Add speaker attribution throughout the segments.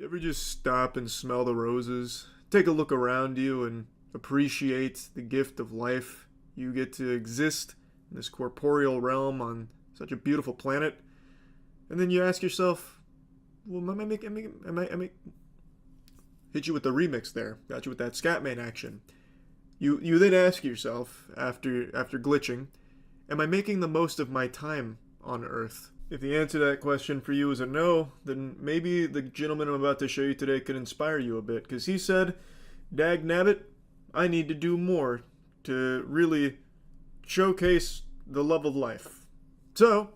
Speaker 1: You ever just stop and smell the roses? Take a look around you and appreciate the gift of life. You get to exist in this corporeal realm on such a beautiful planet. And then you ask yourself, well, hit you with the remix there. Got you with that Scatman action. You then ask yourself, after glitching, am I making the most of my time on Earth? If the answer to that question for you is a no, then maybe the gentleman I'm about to show you today could inspire you a bit. Because he said, dag nabbit, I need to do more to really showcase the love of life. So,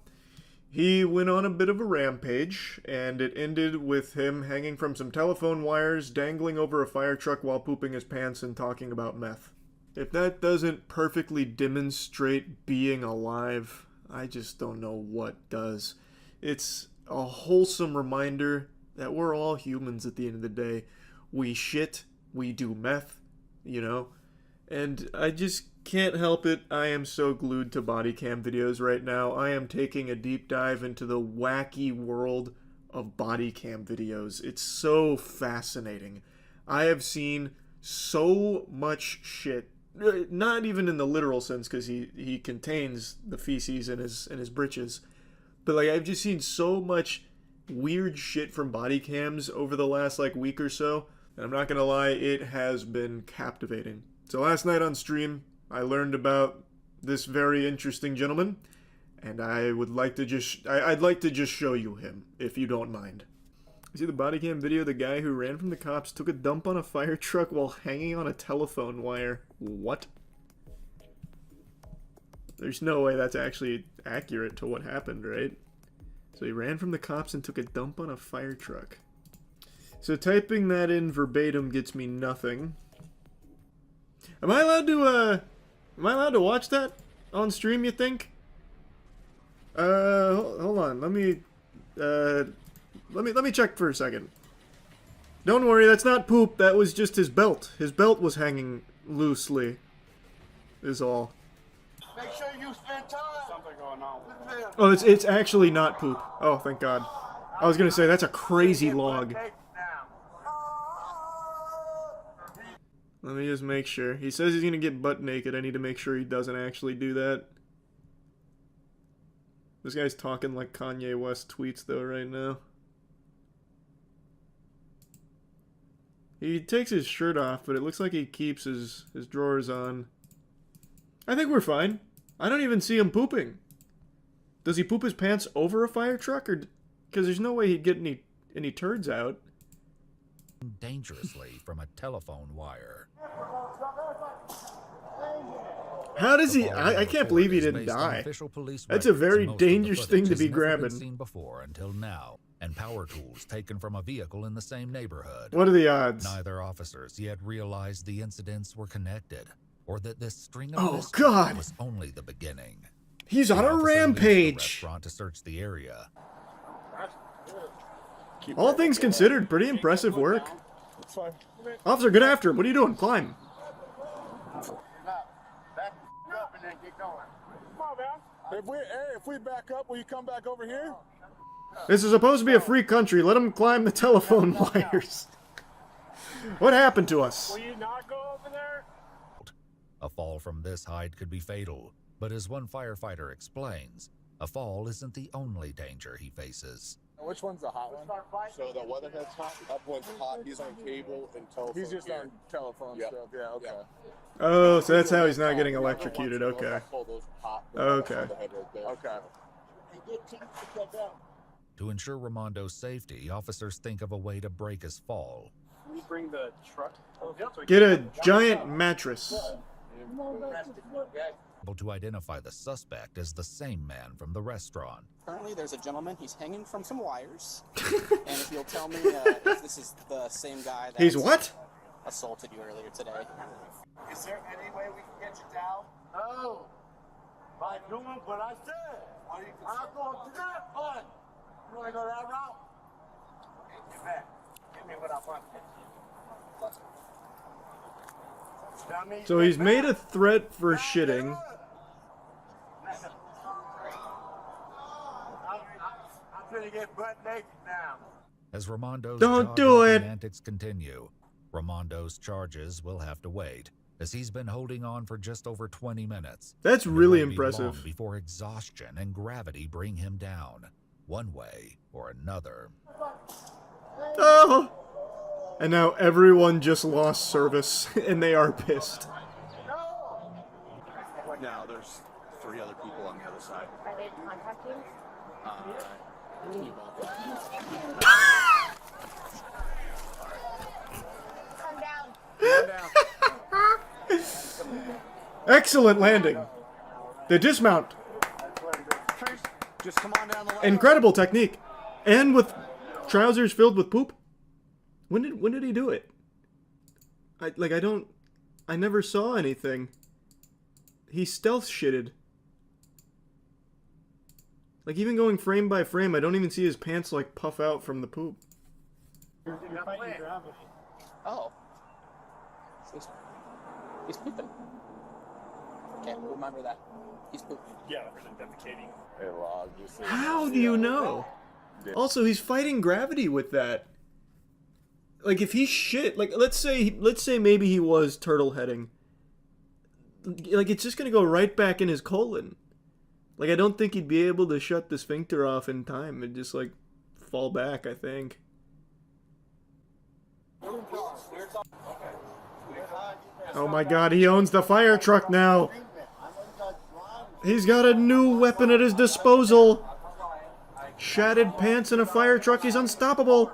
Speaker 1: he went on a bit of a rampage, and it ended with him hanging from some telephone wires, dangling over a fire truck while pooping his pants and talking about meth. If that doesn't perfectly demonstrate being alive, I just don't know what does. It's a wholesome reminder that we're all humans at the end of the day. We shit, we do meth, you know? And I just can't help it. I am so glued to bodycam videos right now. I am taking a deep dive into the wacky world of bodycam videos. It's so fascinating. I have seen so much shit. Not even in the literal sense, because he contains the feces in his britches. But like, I've just seen so much weird shit from body cams over the last like week or so. And I'm not gonna lie, it has been captivating. So last night on stream, I learned about this very interesting gentleman, and I'd like to just show you him, if you don't mind. You see the bodycam video? The guy who ran from the cops took a dump on a fire truck while hanging on a telephone wire. What? There's no way that's actually accurate to what happened, right? So he ran from the cops and took a dump on a fire truck. So typing that in verbatim gets me nothing. Am I allowed to watch that on stream, you think? Hold on. Let me check for a second. Don't worry, that's not poop. That was just his belt. His belt was hanging loosely. Is all.
Speaker 2: Make sure you spend time. Something going on.
Speaker 1: Oh, it's actually not poop. Oh, thank God. I was gonna say that's a crazy log. Let me just make sure. He says he's gonna get butt naked. I need to make sure he doesn't actually do that. This guy's talking like Kanye West tweets though right now. He takes his shirt off, but it looks like he keeps his drawers on. I think we're fine. I don't even see him pooping. Does he poop his pants over a fire truck? Or because there's no way he'd get any turds out.
Speaker 3: Dangerously from a telephone wire.
Speaker 1: How does he? I can't believe he didn't die. That's a very dangerous thing to be grabbing.
Speaker 3: Seen before until now, and power tools taken from a vehicle in the same neighborhood.
Speaker 1: What are the odds?
Speaker 3: Neither officers yet realized the incidents were connected, or that this string of was only the beginning.
Speaker 1: He's on a rampage.
Speaker 3: The restaurant to search the area.
Speaker 1: All things considered, pretty impressive work. Officer, get after him. What are you doing? Climb.
Speaker 2: If we back up, will you come back over here?
Speaker 1: This is supposed to be a free country. Let him climb the telephone wires. What happened to us?
Speaker 2: Will you not go over there?
Speaker 3: A fall from this height could be fatal, but as one firefighter explains, a fall isn't the only danger he faces.
Speaker 2: Which one's the hot one?
Speaker 4: So the weatherhead's hot, up one's hot, he's on cable and telephone.
Speaker 2: He's just on telephone stuff, yeah, okay.
Speaker 1: Oh, so that's how he's not getting electrocuted, okay. Okay.
Speaker 2: Okay.
Speaker 3: To ensure Ramondo's safety, officers think of a way to break his fall.
Speaker 2: Can you bring the truck?
Speaker 1: Get a giant mattress.
Speaker 3: Able to identify the suspect as the same man from the restaurant.
Speaker 5: Currently, there's a gentleman. He's hanging from some wires. And if you'll tell me if this is the same guy that
Speaker 1: He's what?
Speaker 5: assaulted you earlier today.
Speaker 2: Is there any way we can get you down? No. By doing what I said. I'll go to that one. You want to go that route? Get back. Give me what I want.
Speaker 1: So he's made a threat for shitting.
Speaker 2: I'm gonna get butt naked now.
Speaker 3: As Ramondo's
Speaker 1: Don't do
Speaker 3: jaw-dropping
Speaker 1: it.
Speaker 3: antics continue, Ramondo's charges will have to wait, as he's been holding on for just over 20 minutes.
Speaker 1: That's
Speaker 3: And it
Speaker 1: really
Speaker 3: won't be long
Speaker 1: impressive.
Speaker 3: before exhaustion and gravity bring him down, one way or another.
Speaker 1: Oh! And now everyone just lost service, and they are pissed.
Speaker 4: Now there's 3 other people on the other side.
Speaker 6: Are they contacting? Come down.
Speaker 1: Excellent landing. The dismount.
Speaker 2: Just come on down the line.
Speaker 1: Incredible technique. And with trousers filled with poop. When did he do it? I never saw anything. He stealth shitted. Like, even going frame by frame, I don't even see his pants, like, puff out from the poop.
Speaker 5: Oh. He's pooping. Can't remember that. He's pooping.
Speaker 7: Yeah, for the defecating.
Speaker 4: Hey, Log, you see-
Speaker 1: How do you know? Also, he's fighting gravity with that. Like, if he shit, like, let's say maybe he was turtle heading. Like, it's just gonna go right back in his colon. Like, I don't think he'd be able to shut the sphincter off in time and just, like, fall back, I think. Oh my god, he owns the fire truck now! He's got a new weapon at his disposal! Shattered pants and a fire truck, he's unstoppable!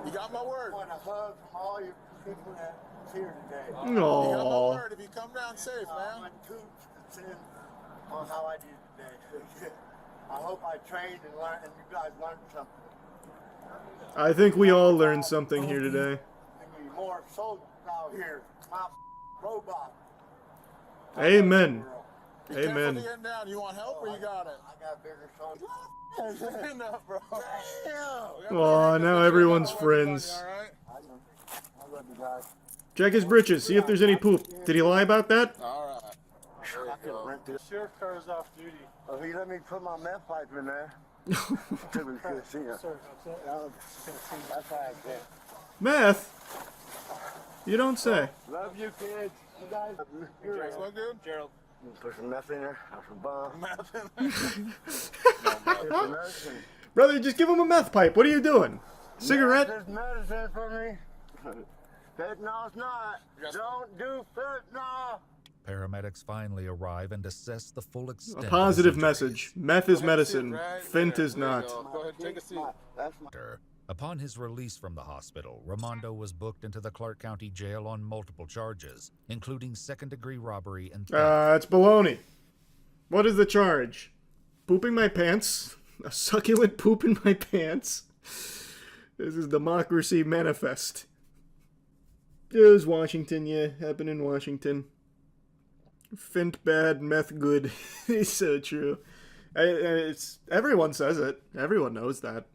Speaker 4: You got my word.
Speaker 2: I want to hug all your people that's here today.
Speaker 4: You got my
Speaker 1: Aww.
Speaker 4: word. If you come down safe, man.
Speaker 2: My coops and sin on how I did today. I hope I trained and learned, and you guys learned something.
Speaker 1: I think we all learned something here today.
Speaker 2: We need more soldiers out here. My robot.
Speaker 1: Amen.
Speaker 4: Be careful
Speaker 1: Amen.
Speaker 4: to get down. You want help or you got it?
Speaker 2: I got bigger soldiers.
Speaker 4: Stand up, bro.
Speaker 1: Aw, now everyone's friends.
Speaker 4: All right.
Speaker 2: I love you guys.
Speaker 1: Check his britches, see if there's any poop. Did he lie about that?
Speaker 4: All right. There you
Speaker 2: I could
Speaker 4: go.
Speaker 2: rent this.
Speaker 7: Sheriff car is off duty.
Speaker 2: Oh, he let me put my meth pipe in there. Till we could see him.
Speaker 7: Sir,
Speaker 2: That's how I did.
Speaker 1: Meth? You don't say.
Speaker 2: Love you, kids. You guys.
Speaker 4: Things look good?
Speaker 7: Gerald.
Speaker 2: Put some meth in there. Have some bomb.
Speaker 4: Nothing.
Speaker 2: Some medicine.
Speaker 1: Brother, just give him a meth pipe. What are you doing? Cigarette?
Speaker 2: This medicine for me. Fentanyl's not. Don't do fentanyl.
Speaker 3: Paramedics finally arrive and assess the full extent
Speaker 1: A
Speaker 3: of his
Speaker 1: positive
Speaker 3: injuries.
Speaker 1: message. Meth is medicine.
Speaker 4: Right
Speaker 1: Fent
Speaker 4: there.
Speaker 1: is
Speaker 4: There you
Speaker 1: not.
Speaker 4: go. Go ahead, take a seat.
Speaker 2: That's my.
Speaker 3: Upon his release from the hospital, Ramondo was booked into the Clark County Jail on multiple charges, including second-degree robbery and theft.
Speaker 1: It's baloney. What is the charge? Pooping my pants? A succulent poop in my pants? This is democracy manifest. It was Washington, yeah. Happened in Washington. Fent bad, meth good. It's so true. Everyone says it. Everyone knows that.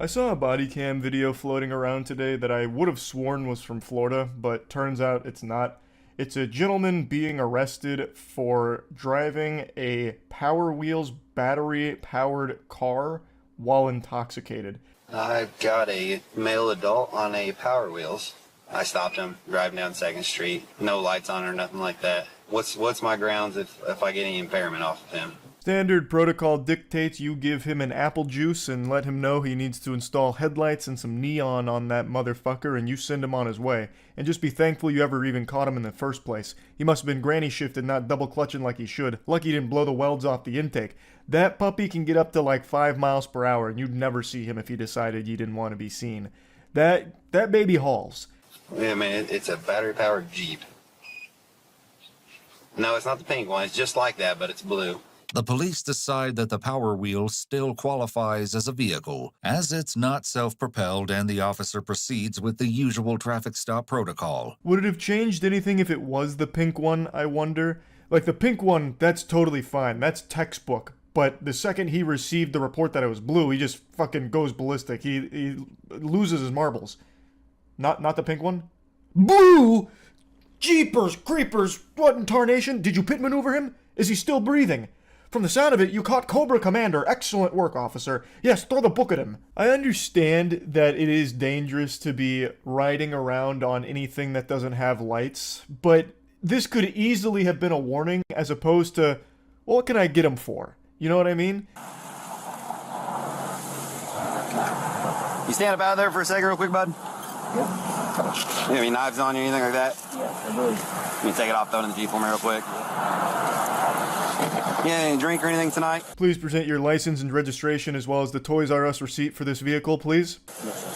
Speaker 1: I saw a body cam video floating around today that I would have sworn was from Florida, but turns out it's not. It's a gentleman being arrested for driving a Power Wheels battery-powered car while intoxicated.
Speaker 8: I've got a male adult on a Power Wheels. I stopped him driving down 2nd Street. No lights on or nothing like that. What's my grounds if I get any impairment off of him?
Speaker 1: Standard protocol dictates you give him an apple juice and let him know he needs to install headlights and some neon on that motherfucker, and you send him on his way. And just be thankful you ever even caught him in the first place. He must have been granny shifted, not double clutching like he should. Lucky he didn't blow the welds off the intake. That puppy can get up to like 5 miles per hour, and you'd never see him if he decided you didn't want to be seen. That baby hauls.
Speaker 8: Yeah, man, it's a battery-powered Jeep. No, it's not the pink one. It's just like that, but it's blue.
Speaker 3: The police decide that the Power Wheel still qualifies as a vehicle, as it's not self-propelled, and the officer proceeds with the usual traffic stop protocol.
Speaker 1: Would it have changed anything if it was the pink one, I wonder? Like, the pink one, that's totally fine. That's textbook. But the second he received the report that it was blue, he just fucking goes ballistic. He loses his marbles. Not the pink one? Blue? Jeepers creepers, what in tarnation? Did you pit maneuver him? Is he still breathing? From the sound of it, you caught Cobra Commander. Excellent work, officer. Yes, throw the book at him. I understand that it is dangerous to be riding around on anything that doesn't have lights, but this could easily have been a warning as opposed to, well, what can I get him for? You know what I mean?
Speaker 8: You stand up out there for a second real quick, bud? You have any knives on you, anything like that?
Speaker 2: Yeah, I do.
Speaker 8: Can you take it off, throw it in the Jeep for me real quick? Yeah, any drink or anything tonight?
Speaker 1: Please present your license and registration as well as the Toys R Us receipt for this vehicle, please.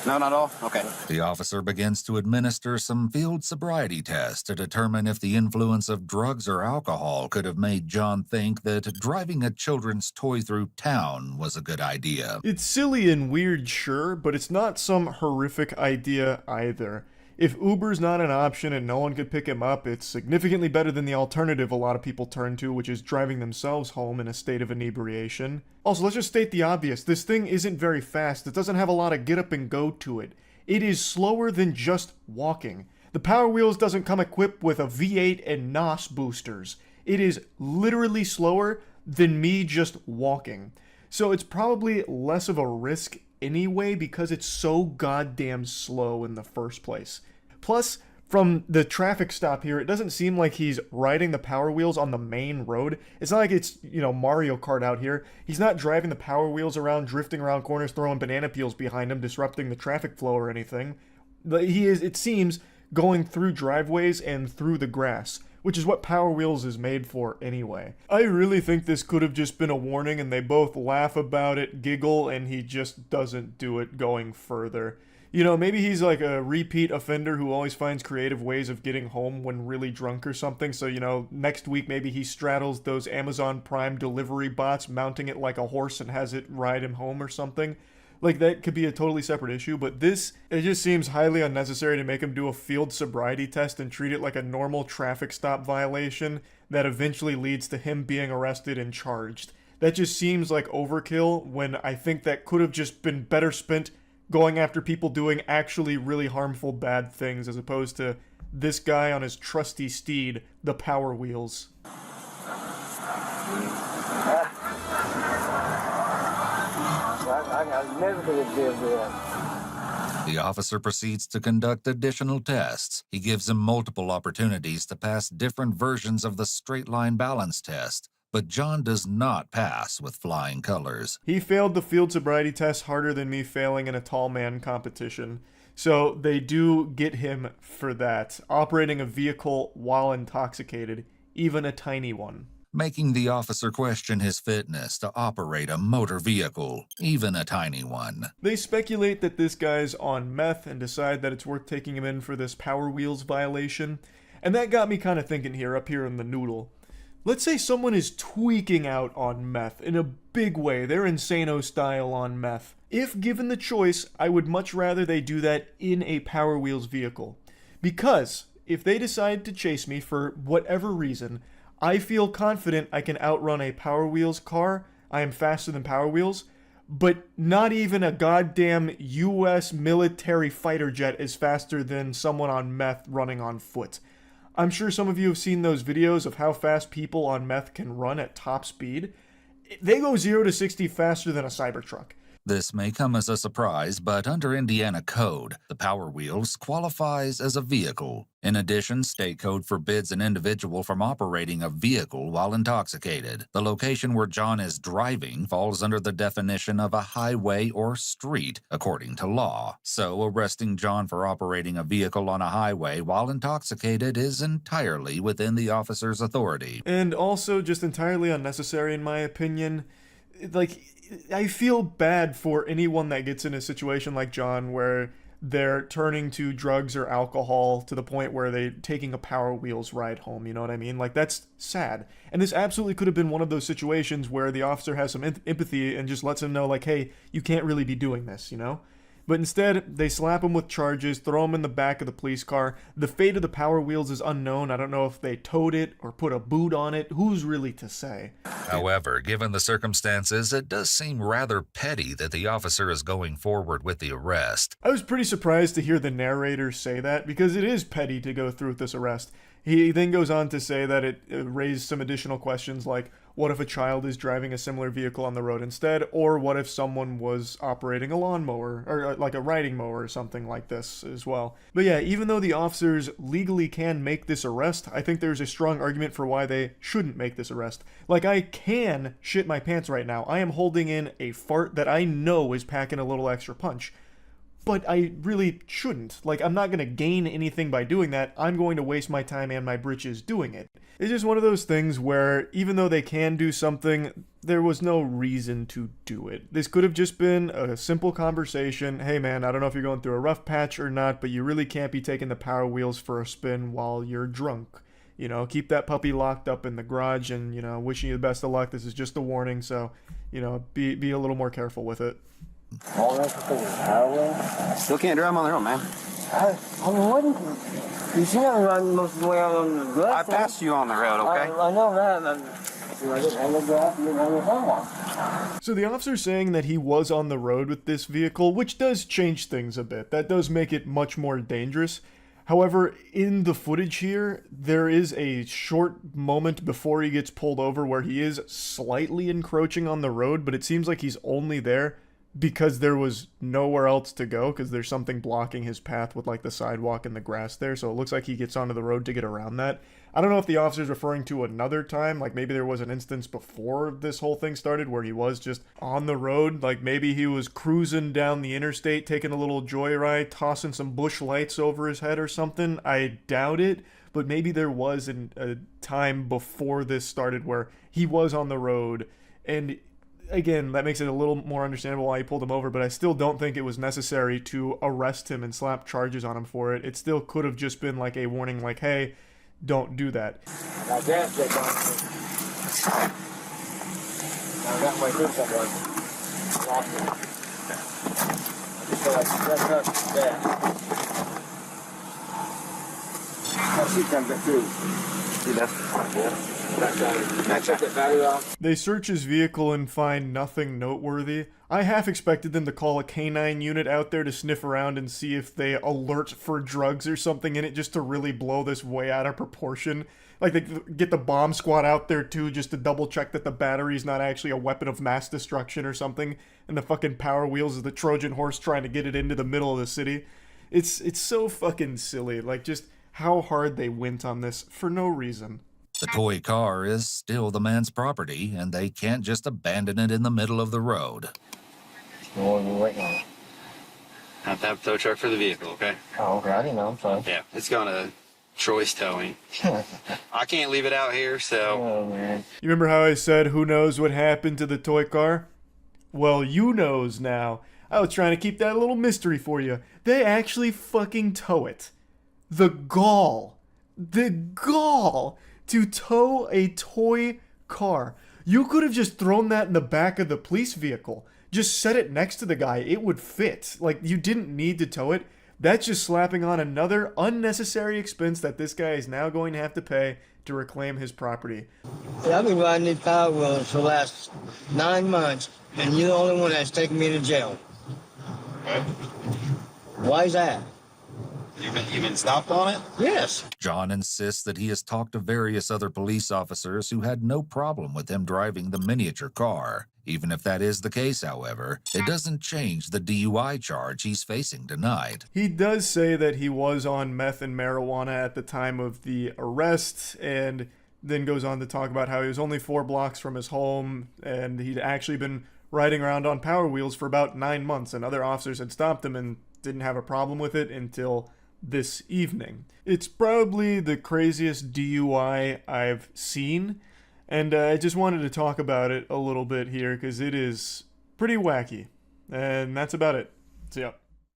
Speaker 8: No, not all? Okay.
Speaker 3: The officer begins to administer some field sobriety tests to determine if the influence of drugs or alcohol could have made John think that driving a children's toy through town was a good idea.
Speaker 1: It's silly and weird, sure, but it's not some horrific idea either. If Uber's not an option and no one could pick him up, it's significantly better than the alternative a lot of people turn to, which is driving themselves home in a state of inebriation. Also, let's just state the obvious. This thing isn't very fast. It doesn't have a lot of get up and go to it. It is slower than just walking. The Power Wheels doesn't come equipped with a V8 and NOS boosters. It is literally slower than me just walking. So it's probably less of a risk anyway because it's so goddamn slow in the first place. Plus, from the traffic stop here, it doesn't seem like he's riding the Power Wheels on the main road. It's not like it's, Mario Kart out here. He's not driving the Power Wheels around, drifting around corners, throwing banana peels behind him, disrupting the traffic flow or anything. But he is, it seems, going through driveways and through the grass, which is what Power Wheels is made for anyway. I really think this could have just been a warning and they both laugh about it, giggle, and he just doesn't do it going further. Maybe he's like a repeat offender who always finds creative ways of getting home when really drunk or something. So, next week maybe he straddles those Amazon Prime delivery bots, mounting it like a horse and has it ride him home or something. Like, that could be a totally separate issue, but it just seems highly unnecessary to make him do a field sobriety test and treat it like a normal traffic stop violation that eventually leads to him being arrested and charged. That just seems like overkill when I think that could have just been better spent going after people doing actually really harmful bad things as opposed to this guy on his trusty steed, the Power Wheels.
Speaker 2: I never did that.
Speaker 3: The officer proceeds to conduct additional tests. He gives him multiple opportunities to pass different versions of the straight line balance test, but John does not pass with flying colors.
Speaker 1: He failed the field sobriety test harder than me failing in a tall man competition. So they do get him for that, operating a vehicle while intoxicated, even a tiny one.
Speaker 3: Making the officer question his fitness to operate a motor vehicle, even a tiny one.
Speaker 1: They speculate that this guy's on meth and decide that it's worth taking him in for this Power Wheels violation. And that got me kind of thinking here, up here in the noodle. Let's say someone is tweaking out on meth in a big way. They're Insano style on meth. If given the choice, I would much rather they do that in a Power Wheels vehicle. Because if they decide to chase me for whatever reason, I feel confident I can outrun a Power Wheels car. I am faster than Power Wheels. But not even a goddamn US military fighter jet is faster than someone on meth running on foot. I'm sure some of you have seen those videos of how fast people on meth can run at top speed. They go 0 to 60 faster than a Cybertruck.
Speaker 3: This may come as a surprise, but under Indiana code, the Power Wheels qualifies as a vehicle. In addition, state code forbids an individual from operating a vehicle while intoxicated. The location where John is driving falls under the definition of a highway or street, according to law. So, arresting John for operating a vehicle on a highway while intoxicated is entirely within the officer's authority.
Speaker 1: And also just entirely unnecessary in my opinion. I feel bad for anyone that gets in a situation like John where they're turning to drugs or alcohol to the point where they're taking a Power Wheels ride home, you know what I mean? That's sad. And this absolutely could have been one of those situations where the officer has some empathy and just lets him know, hey, you can't really be doing this, But instead, they slap him with charges, throw him in the back of the police car. The fate of the Power Wheels is unknown. I don't know if they towed it or put a boot on it. Who's really to say?
Speaker 3: However, given the circumstances, it does seem rather petty that the officer is going forward with the arrest.
Speaker 1: I was pretty surprised to hear the narrator say that, because it is petty to go through with this arrest. He then goes on to say that it raised some additional questions like, what if a child is driving a similar vehicle on the road instead, or what if someone was operating a lawnmower, or like a riding mower or something like this as well. But yeah, even though the officers legally can make this arrest, I think there's a strong argument for why they shouldn't make this arrest. Like, I can shit my pants right now. I am holding in a fart that I know is packing a little extra punch. But I really shouldn't. Like, I'm not going to gain anything by doing that. I'm going to waste my time and my britches doing it. It's just one of those things where, even though they can do something, there was no reason to do it. This could have just been a simple conversation. Hey man, I don't know if you're going through a rough patch or not, but you really can't be taking the power wheels for a spin while you're drunk. You know, keep that puppy locked up in the garage and, you know, wishing you the best of luck. This is just a warning, so, you know, be a little more careful with it.
Speaker 5: Still can't drive them on their own, man.
Speaker 2: I wouldn't. You see I'm running most of the way out on the grass.
Speaker 5: I passed you on the road, okay?
Speaker 2: I know that.
Speaker 1: So the officer's saying that he was on the road with this vehicle, which does change things a bit. That does make it much more dangerous. However, in the footage here, there is a short moment before he gets pulled over where he is slightly encroaching on the road, but it seems like he's only there because there was nowhere else to go, because there's something blocking his path with like the sidewalk and the grass there, so it looks like he gets onto the road to get around that. I don't know if the officer's referring to another time, like maybe there was an instance before this whole thing started where he was just on the road, like maybe he was cruising down the interstate, taking a little joyride, tossing some bush lights over his head or something. I doubt it, but maybe there was a time before this started where he was on the road, and again, that makes it a little more understandable why he pulled him over, but I still don't think it was necessary to arrest him and slap charges on him for it. It still could have just been like a warning, like, hey, don't do that.
Speaker 2: Now that's it. Now that might do something. Lost it. I just feel like that's not bad. Now she comes back through. See that? Yeah.
Speaker 1: They search his vehicle and find nothing noteworthy. I half expected them to call a canine unit out there to sniff around and see if they alert for drugs or something in it, just to really blow this way out of proportion. Like, they get the bomb squad out there too, just to double check that the battery's not actually a weapon of mass destruction or something, and the fucking Power Wheels is the Trojan horse trying to get it into the middle of the city. It's so fucking silly, like, just how hard they went on this for no reason.
Speaker 3: The toy car is still the man's property, and they can't just abandon it in the middle of the road.
Speaker 8: I have to have a tow truck for the vehicle, okay?
Speaker 2: Oh, okay. I didn't know. I'm sorry.
Speaker 8: Yeah, it's going to Troy's Towing. I can't leave it out here, so...
Speaker 2: Oh, man.
Speaker 1: You remember how I said who knows what happened to the toy car? Well, you knows now. I was trying to keep that a little mystery for you. They actually fucking tow it. The gall to tow a toy car. You could have just thrown that in the back of the police vehicle. Just set it next to the guy. It would fit. Like, you didn't need to tow it. That's just slapping on another unnecessary expense that this guy is now going to have to pay to reclaim his property.
Speaker 2: Yeah, I've been riding these Power Wheels for the last 9 months, and you're the only one that's taken me to jail. Why is that?
Speaker 8: You've been stopped on it?
Speaker 2: Yes.
Speaker 3: John insists that he has talked to various other police officers who had no problem with him driving the miniature car. Even if that is the case, however, it doesn't change the DUI charge he's facing tonight.
Speaker 1: He does say that he was on meth and marijuana at the time of the arrest, and then goes on to talk about how he was only 4 blocks from his home, and he'd actually been riding around on Power Wheels for about 9 months, and other officers had stopped him and didn't have a problem with it until this evening. It's probably the craziest DUI I've seen, and I just wanted to talk about it a little bit here because it is pretty wacky, and that's about it. So yeah.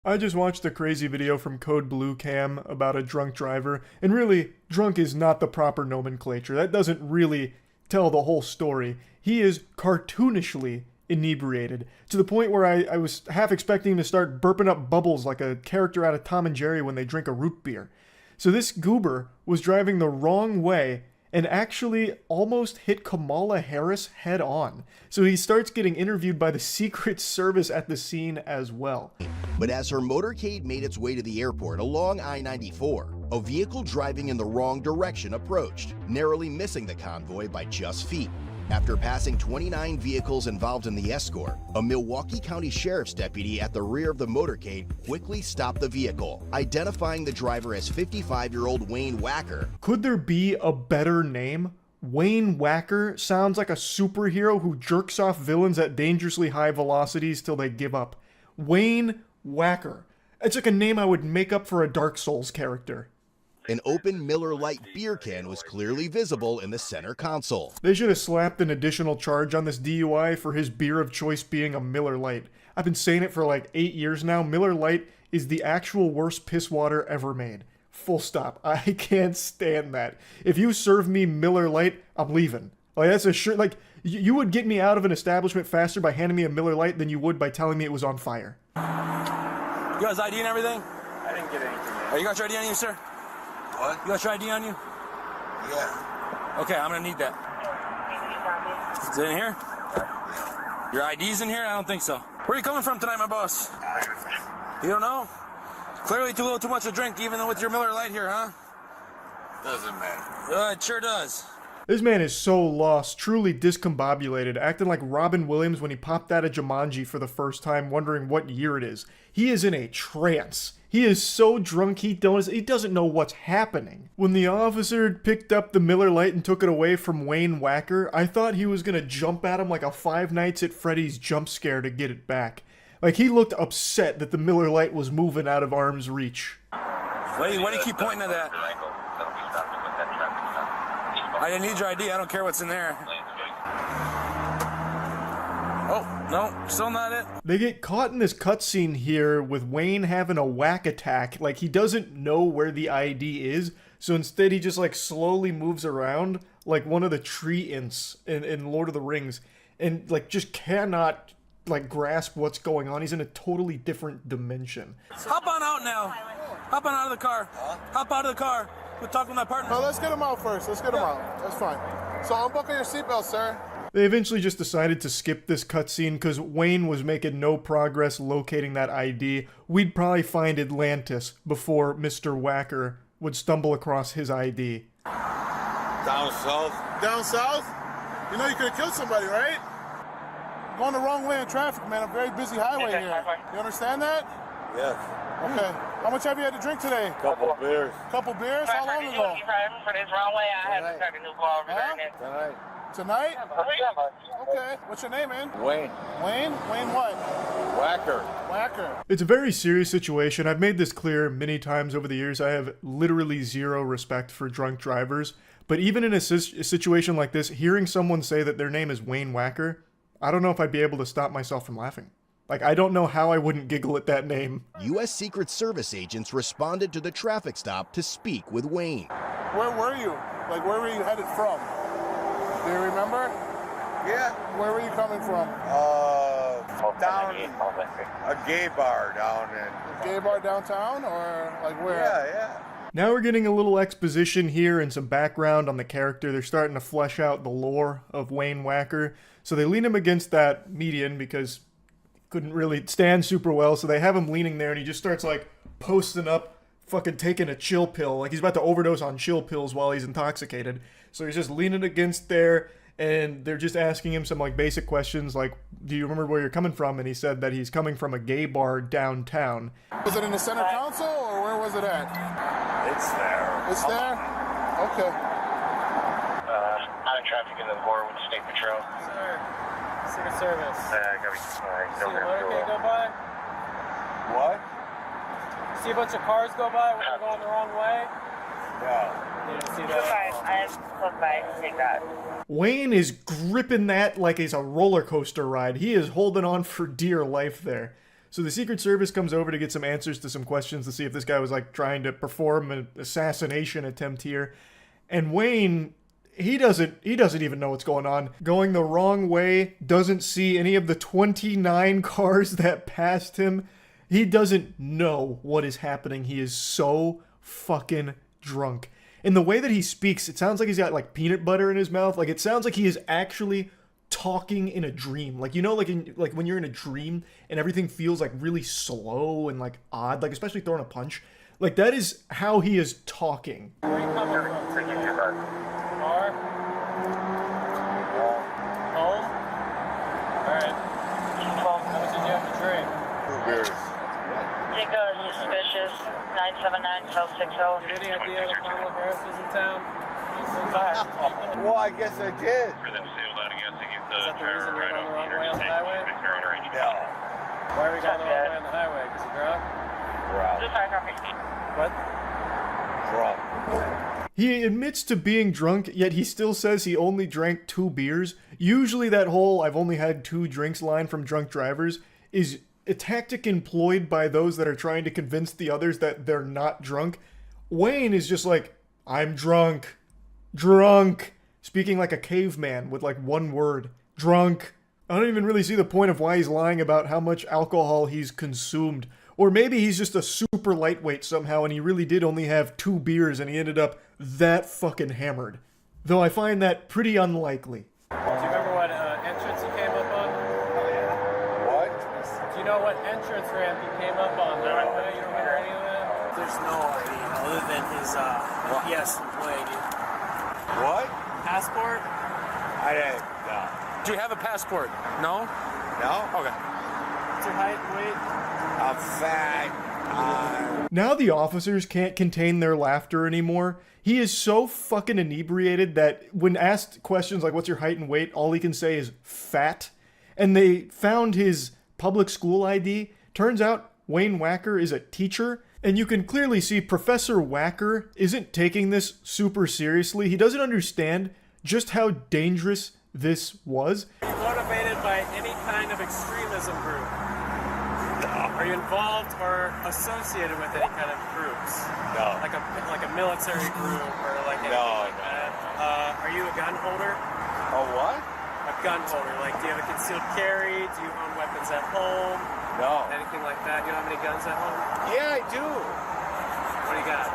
Speaker 1: I just watched a crazy video from Code Blue Cam about a drunk driver, and really, drunk is not the proper nomenclature. That doesn't really tell the whole story. He is cartoonishly inebriated, to the point where I was half expecting him to start burping up bubbles like a character out of Tom and Jerry when they drink a root beer. So this goober was driving the wrong way and actually almost hit Kamala Harris head on. So he starts getting interviewed by the Secret Service at the scene as well.
Speaker 9: But as her motorcade made its way to the airport along I-94, a vehicle driving in the wrong direction approached, narrowly missing the convoy by just feet. After passing 29 vehicles involved in the escort, a Milwaukee County Sheriff's deputy at the rear of the motorcade quickly stopped the vehicle, identifying the driver as 55-year-old Wayne Wacker.
Speaker 1: Could there be a better name? Wayne Wacker sounds like a superhero who jerks off villains at dangerously high velocities till they give up. Wayne Wacker. It's like a name I would make up for a Dark Souls character.
Speaker 9: An open Miller Lite beer can was clearly visible in the center console.
Speaker 1: They should have slapped an additional charge on this DUI for his beer of choice being a Miller Lite. I've been saying it for like 8 years now. Miller Lite is the actual worst piss water ever made. Full stop. I can't stand that. If you serve me Miller Lite, I'm leaving. Like, that's a sure, like, you would get me out of an establishment faster by handing me a Miller Lite than you would by telling me it was on fire.
Speaker 10: You got his ID and everything?
Speaker 7: I didn't get anything.
Speaker 10: Oh, you got your ID on you, sir?
Speaker 8: What?
Speaker 10: You got your ID on you?
Speaker 8: Yeah.
Speaker 10: Okay, I'm gonna need that. Is it in here? Your ID's in here? I don't think so. Where are you coming from tonight, my boss? You don't know? Clearly too much to drink, even with your Miller Lite here, huh?
Speaker 8: Doesn't matter.
Speaker 10: It sure does.
Speaker 1: This man is so lost, truly discombobulated, acting like Robin Williams when he popped out of Jumanji for the first time, wondering what year it is. He is in a trance. He is so drunk he doesn't know what's happening. When the officer picked up the Miller Lite and took it away from Wayne Wacker, I thought he was gonna jump at him like a Five Nights at Freddy's jump scare to get it back. Like, he looked upset that the Miller Lite was moving out of arm's reach.
Speaker 10: Why do you keep pointing at that? I didn't need your ID. I don't care what's in there. Oh, no, still not it.
Speaker 1: They get caught in this cutscene here with Wayne having a whack attack. Like, he doesn't know where the ID is, so instead he just, like, slowly moves around like one of the tree imps in Lord of the Rings, and, like, just cannot, like, grasp what's going on. He's in a totally different dimension.
Speaker 10: Hop on out now. Hop on out of the car. Hop out of the car. We're talking to my partner.
Speaker 2: No, let's get him out first. Let's get him out. That's fine. So unbuckle your seatbelt, sir.
Speaker 1: They eventually just decided to skip this cutscene because Wayne was making no progress locating that ID. We'd probably find Atlantis before Mr. Wacker would stumble across his ID.
Speaker 2: Down south. Down south? You know you could have killed somebody, right? Going the wrong way in traffic, man. A very busy highway here. You understand that?
Speaker 4: Yes.
Speaker 2: Okay. How much have you had to drink today?
Speaker 4: Couple beers.
Speaker 2: Couple beers? How long ago?
Speaker 6: For this wrong way, I had to start a new car over there.
Speaker 4: Tonight.
Speaker 2: Tonight? Okay. What's your name, man?
Speaker 4: Wayne.
Speaker 2: Wayne? Wayne what?
Speaker 4: Whacker.
Speaker 2: Whacker.
Speaker 1: It's a very serious situation. I've made this clear many times over the years. I have literally zero respect for drunk drivers. But even in a situation like this, hearing someone say that their name is Wayne Wacker, I don't know if I'd be able to stop myself from laughing. Like, I don't know how I wouldn't giggle at that name.
Speaker 9: U.S. Secret Service agents responded to the traffic stop to speak with Wayne.
Speaker 2: Where were you? Like, where were you headed from? Do you remember?
Speaker 4: Yeah.
Speaker 2: Where were you coming from?
Speaker 4: Down a gay bar down in.
Speaker 2: Gay bar downtown, or like where?
Speaker 4: Yeah.
Speaker 1: Now we're getting a little exposition here and some background on the character. They're starting to flesh out the lore of Wayne Wacker. So they lean him against that median because he couldn't really stand super well. So they have him leaning there and he just starts like posting up, fucking taking a chill pill. Like he's about to overdose on chill pills while he's intoxicated. So he's just leaning against there and they're just asking him some like basic questions like, do you remember where you're coming from? And he said that he's coming from a gay bar downtown.
Speaker 2: Was it in the center console or where was it at?
Speaker 4: It's there.
Speaker 2: It's there? Okay.
Speaker 11: Out of traffic in the border with the state patrol.
Speaker 7: Sir, Secret Service.
Speaker 11: Gotta be,
Speaker 7: See a motorcade go by?
Speaker 4: What?
Speaker 7: See a bunch of cars go by when they're going the wrong way?
Speaker 4: Yeah.
Speaker 7: You didn't see that?
Speaker 6: I am close by to take that.
Speaker 1: Wayne is gripping that like it's a roller coaster ride. He is holding on for dear life there. So the Secret Service comes over to get some answers to some questions to see if this guy was like trying to perform an assassination attempt here. And Wayne, he doesn't even know what's going on. Going the wrong way, doesn't see any of the 29 cars that passed him. He doesn't know what is happening. He is so fucking drunk. In the way that he speaks, it sounds like he's got like peanut butter in his mouth. Like it sounds like he is actually talking in a dream. Like, you know, like when you're in a dream and everything feels like really slow and like odd, like especially throwing a punch. Like that is how he is talking.
Speaker 7: Where are you coming from? Car?
Speaker 6: suspicious. 979 South 60.
Speaker 7: Any idea if Kamala Harris is in town?
Speaker 2: Well, I guess I did.
Speaker 11: For them sealed out against to get the
Speaker 7: Is that the reason
Speaker 11: driver
Speaker 7: you're
Speaker 11: right
Speaker 7: going the
Speaker 11: off
Speaker 7: wrong way on the highway?
Speaker 11: They're underage.
Speaker 2: No.
Speaker 7: Why are we going the wrong way on the highway? Because you're drunk? What?
Speaker 2: Drunk.
Speaker 1: He admits to being drunk, yet he still says he only drank 2 beers. Usually that whole "I've only had 2 drinks" line from drunk drivers is a tactic employed by those that are trying to convince the others that they're not drunk. Wayne is just like, "I'm drunk. Drunk." Speaking like a caveman with like one word. Drunk. I don't even really see the point of why he's lying about how much alcohol he's consumed. Or maybe he's just a super lightweight somehow and he really did only have 2 beers and he ended up that fucking hammered. Though I find that pretty unlikely.
Speaker 7: Do you remember what entrance he came up on?
Speaker 2: What?
Speaker 7: Do you know what entrance ramp he came up on? No, you don't remember any of that?
Speaker 10: There's no idea other than his yes employee ID.
Speaker 2: What?
Speaker 7: Passport?
Speaker 2: I didn't. No.
Speaker 10: Do you have a passport? No?
Speaker 2: No?
Speaker 10: Okay.
Speaker 7: What's your height and weight?
Speaker 2: I'm fat.
Speaker 1: Now the officers can't contain their laughter anymore. He is so fucking inebriated that when asked questions like what's your height and weight, all he can say is fat. And they found his public school ID. Turns out Wayne Wacker is a teacher. And you can clearly see Professor Wacker isn't taking this super seriously. He doesn't understand just how dangerous this was.
Speaker 7: Are you motivated by any kind of extremism group? Are you involved or associated with any kind of groups?
Speaker 2: No.
Speaker 7: Like a military group or like anything like that? Are you a gun holder?
Speaker 2: A what?
Speaker 7: A gun holder. Like, do you have a concealed carry? Do you own weapons at home?
Speaker 2: No.
Speaker 7: Anything like that? You don't have any guns at home?
Speaker 2: Yeah, I do.
Speaker 7: What do you got?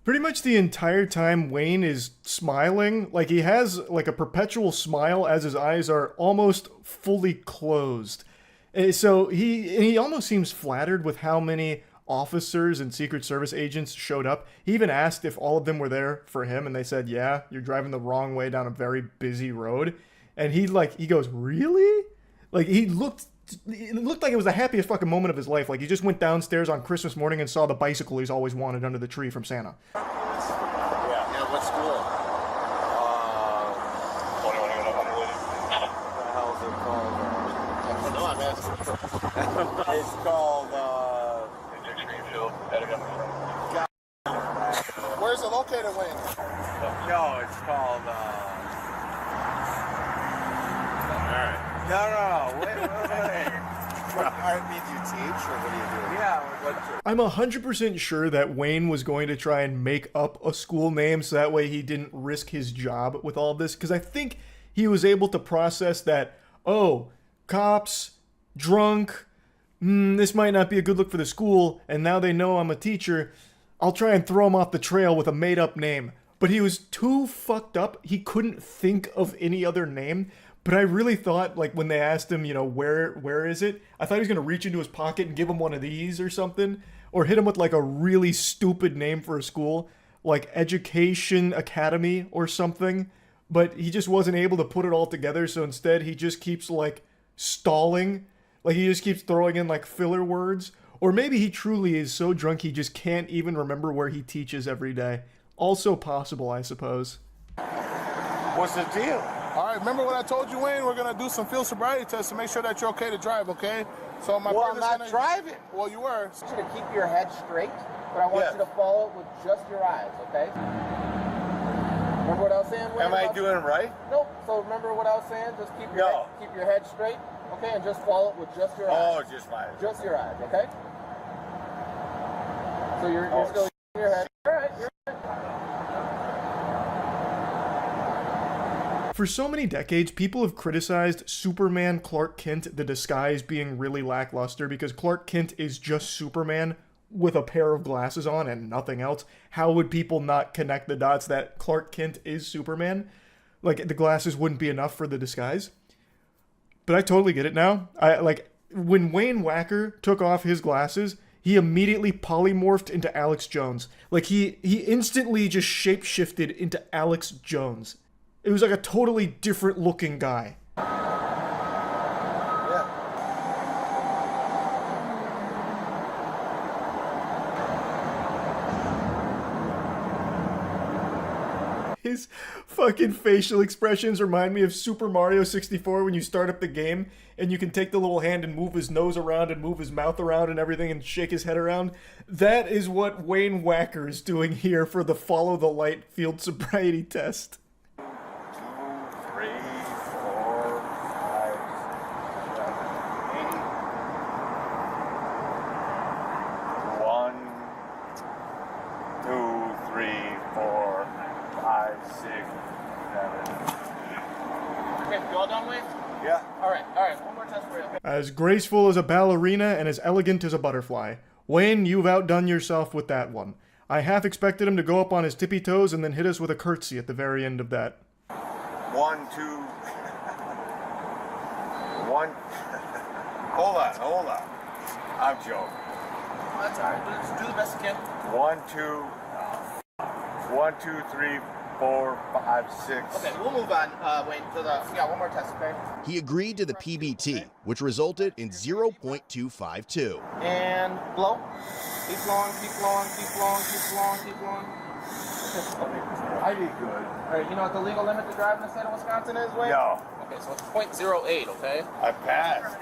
Speaker 1: Pretty much the entire time Wayne is smiling, like he has like a perpetual smile as his eyes are almost fully closed. So he almost seems flattered with how many officers and Secret Service agents showed up. He even asked if all of them were there for him, and they said, "Yeah, you're driving the wrong way down a very busy road." And he goes, "Really?" Like it looked like it was the happiest fucking moment of his life. Like he just went downstairs on Christmas morning and saw the bicycle he's always wanted under the tree from Santa.
Speaker 2: Yeah, what school? What the hell is it called? No, I'm asking. It's called, Where's it located, Wayne? No, it's called, Alright. No, wait. What art did you teach, or what do you do? Yeah,
Speaker 1: I'm 100% sure that Wayne was going to try and make up a school name so that way he didn't risk his job with all this, because I think he was able to process that, oh, cops, drunk, this might not be a good look for the school, and now they know I'm a teacher, I'll try and throw him off the trail with a made-up name. But he was too fucked up, he couldn't think of any other name. But I really thought, like, when they asked him, where is it? I thought he was going to reach into his pocket and give him one of these or something. Or hit him with, like, a really stupid name for a school. Like, Education Academy or something. But he just wasn't able to put it all together, so instead he just keeps, like, stalling. Like, he just keeps throwing in, like, filler words. Or maybe he truly is so drunk he just can't even remember where he teaches every day. Also possible, I suppose.
Speaker 2: What's the deal?
Speaker 12: All right, remember what I told you, Wayne? We're going to do some field sobriety tests to make sure that you're okay to drive, okay? So my
Speaker 2: I'm not driving.
Speaker 12: Well, you were.
Speaker 13: I want you to keep your head straight, but I want you to follow it with just your eyes, okay? Remember what I was saying, Wayne?
Speaker 2: Am I doing it right?
Speaker 13: Nope. So remember what I was saying? Just keep your head straight, okay? And just follow it with just your eyes.
Speaker 2: Oh, just my eyes.
Speaker 13: Just your eyes, okay? So you're still keeping your head. All right, you're right.
Speaker 1: For so many decades, people have criticized Superman Clark Kent, the disguise being really lackluster because Clark Kent is just Superman with a pair of glasses on and nothing else. How would people not connect the dots that Clark Kent is Superman? Like, the glasses wouldn't be enough for the disguise. But I totally get it now. When Wayne Wacker took off his glasses, he immediately polymorphed into Alex Jones. Like, he instantly just shape-shifted into Alex Jones. It was like a totally different looking guy. His fucking facial expressions remind me of Super Mario 64 when you start up the game and you can take the little hand and move his nose around and move his mouth around and everything and shake his head around. That is what Wayne Wacker is doing here for the Follow the Light field sobriety test.
Speaker 2: 2, 3, 4, 5, 7, 8. 1, 2, 3, 4, 5, 6, 7.
Speaker 13: Okay, you all done, Wayne?
Speaker 2: Yeah.
Speaker 13: All right. One more test for you. Okay?
Speaker 1: As graceful as a ballerina and as elegant as a butterfly. Wayne, you've outdone yourself with that one. I half expected him to go up on his tippy toes and then hit us with a curtsy at the very end of that.
Speaker 2: 1, 2. 1. Hold on. I'm joking.
Speaker 13: That's all right. Just do the best you can.
Speaker 2: 1, 2, 3, 4, 5, 6.
Speaker 13: Okay, we'll move on, Wayne, to the... Yeah, one more test, okay?
Speaker 9: He agreed to the PBT, which resulted in 0.252.
Speaker 13: And blow. Keep blowing, keep blowing, keep blowing, keep blowing, keep blowing.
Speaker 2: I did good.
Speaker 13: All right, you know what the legal limit to drive in the state of Wisconsin is, Wayne?
Speaker 2: No.
Speaker 13: Okay, so it's 0.08, okay?
Speaker 2: I passed.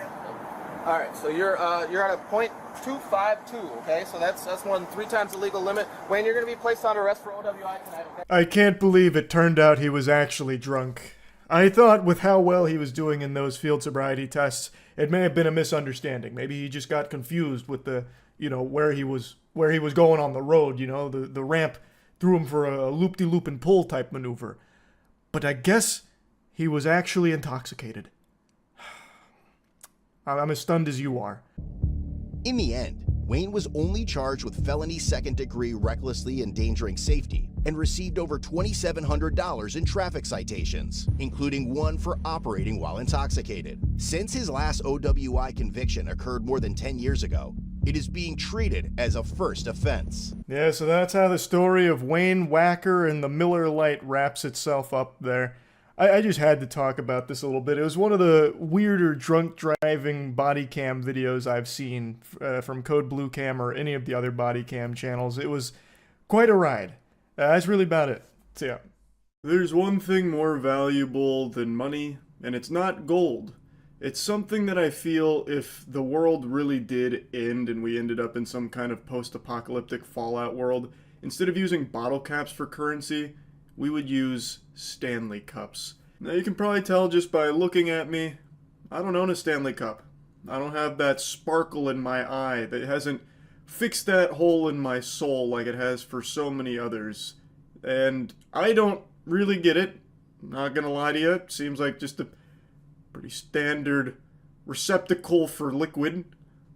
Speaker 13: All right, so you're at a 0.252, okay? So that's more than 3 times the legal limit. Wayne, you're going to be placed on arrest for OWI tonight, okay?
Speaker 1: I can't believe it turned out he was actually drunk. I thought with how well he was doing in those field sobriety tests, it may have been a misunderstanding. Maybe he just got confused with the, where he was going on the road, the ramp threw him for a loop-de-loop and pull type maneuver. But I guess he was actually intoxicated. I'm as stunned as you are.
Speaker 9: In the end, Wayne was only charged with felony second-degree recklessly endangering safety and received over $2,700 in traffic citations, including one for operating while intoxicated. Since his last OWI conviction occurred more than 10 years ago, it is being treated as a first offense.
Speaker 1: Yeah, so that's how the story of Wayne Wacker and the Miller Lite wraps itself up there. I just had to talk about this a little bit. It was one of the weirder drunk driving body cam videos I've seen from Code Blue Cam or any of the other body cam channels. It was quite a ride. That's really about it. So yeah. There's one thing more valuable than money, and it's not gold. It's something that I feel if the world really did end and we ended up in some kind of post-apocalyptic Fallout world, instead of using bottle caps for currency, we would use Stanley cups. Now you can probably tell just by looking at me, I don't own a Stanley cup. I don't have that sparkle in my eye that hasn't fixed that hole in my soul like it has for so many others. And I don't really get it. I'm not gonna lie to you, it seems like just a pretty standard receptacle for liquid.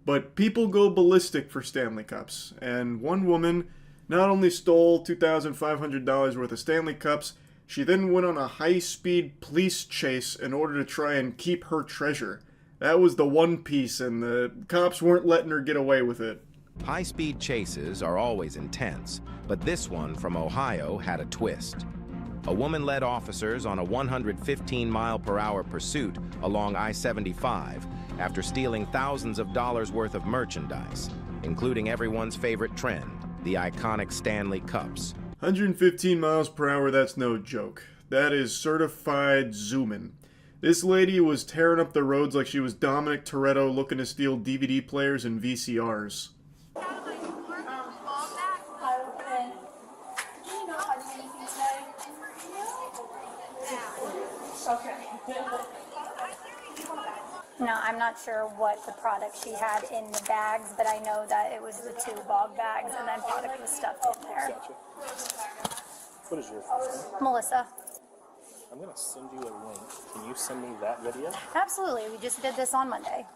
Speaker 1: But people go ballistic for Stanley cups. And one woman not only stole $2,500 worth of Stanley cups, she then went on a high-speed police chase in order to try and keep her treasure. That was the one piece, and the cops weren't letting her get away with it.
Speaker 14: High-speed chases are always intense, but this one from Ohio had a twist. A woman led officers on a 115-mile-per-hour pursuit along I-75 after stealing thousands of dollars worth of merchandise, including everyone's favorite trend, the iconic Stanley cups.
Speaker 1: 115 miles per hour, that's no joke. That is certified zooming. This lady was tearing up the roads like she was Dominic Toretto looking to steal DVD players and VCRs.
Speaker 15: No, I'm not sure what the product she had in the bags, but I know that it was the 2 bog bags and then product was stuffed in there.
Speaker 5: Gotcha. What is your first name?
Speaker 15: Melissa.
Speaker 5: I'm going to send you a link. Can you send me that video?
Speaker 15: Absolutely. We just did this on Monday.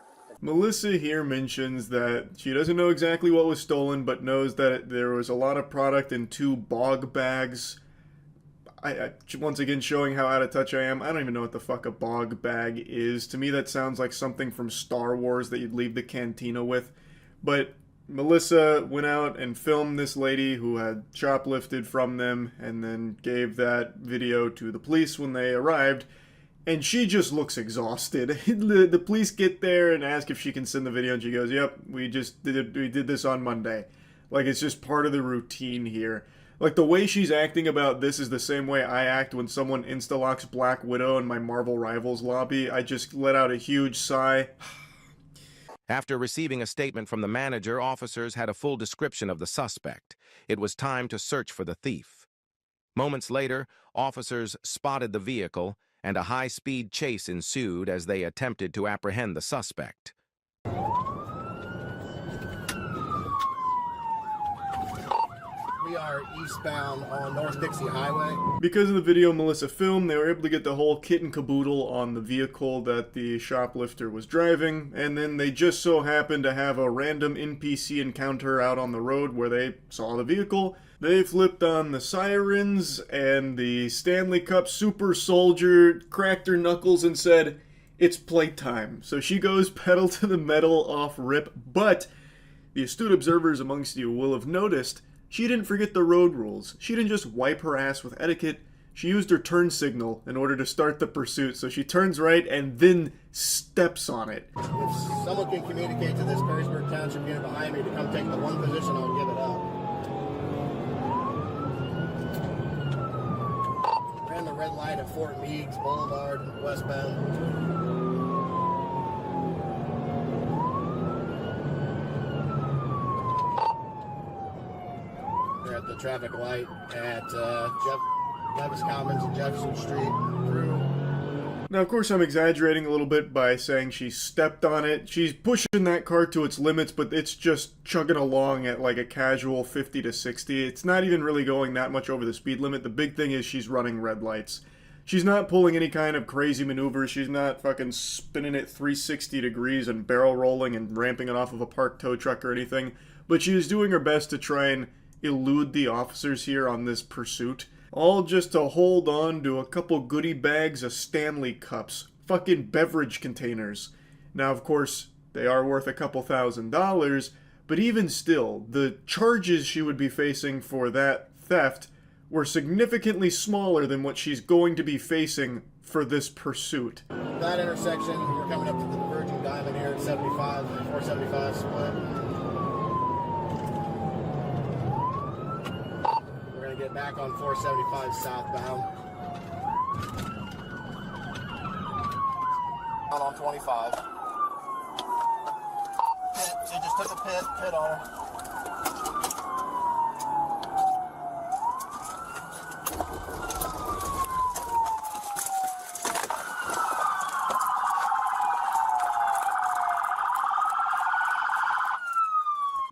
Speaker 1: Melissa here mentions that she doesn't know exactly what was stolen, but knows that there was a lot of product in 2 bog bags. I once again showing how out of touch I am. I don't even know what the fuck a bog bag is. To me that sounds like something from Star Wars that you'd leave the cantina with. But Melissa went out and filmed this lady who had shoplifted from them and then gave that video to the police when they arrived. And she just looks exhausted. The police get there and ask if she can send the video and she goes, "Yep, we did this on Monday." Like it's just part of the routine here. Like, the way she's acting about this is the same way I act when someone insta-locks Black Widow in my Marvel Rivals lobby. I just let out a huge sigh.
Speaker 14: After receiving a statement from the manager, officers had a full description of the suspect. It was time to search for the thief. Moments later, officers spotted the vehicle, and a high-speed chase ensued as they attempted to apprehend the suspect.
Speaker 16: We are eastbound on North Dixie Highway.
Speaker 1: Because of the video Melissa filmed, they were able to get the whole kit and caboodle on the vehicle that the shoplifter was driving, and then they just so happened to have a random NPC encounter out on the road where they saw the vehicle. They flipped on the sirens, and the Stanley Cup super soldier cracked her knuckles and said, "It's playtime." So she goes pedal to the metal off rip, but the astute observers amongst you will have noticed she didn't forget the road rules. She didn't just wipe her ass with etiquette. She used her turn signal in order to start the pursuit. So she turns right and then steps on it.
Speaker 16: If someone can communicate to this Perrysburg Township unit behind me to come take the one position, I'll give it up. Ran the red light at Fort Meigs Boulevard, westbound. At the traffic light at Levis Commons and Jefferson Street through.
Speaker 1: Now, of course, I'm exaggerating a little bit by saying she stepped on it. She's pushing that car to its limits, but it's just chugging along at like a casual 50 to 60. It's not even really going that much over the speed limit. The big thing is she's running red lights. She's not pulling any kind of crazy maneuvers. She's not fucking spinning it 360 degrees and barrel rolling and ramping it off of a parked tow truck or anything. But she is doing her best to try and elude the officers here on this pursuit, all just to hold on to a couple goodie bags of Stanley cups, fucking beverage containers. Now, of course, they are worth a couple $1,000s, but even still, the charges she would be facing for that theft were significantly smaller than what she's going to be facing for this pursuit.
Speaker 16: That intersection, we're coming up to the Virgin Diamond here at 75, 475 split. Get back on 475 southbound. Out on 25. Pit. She just took a pit on her.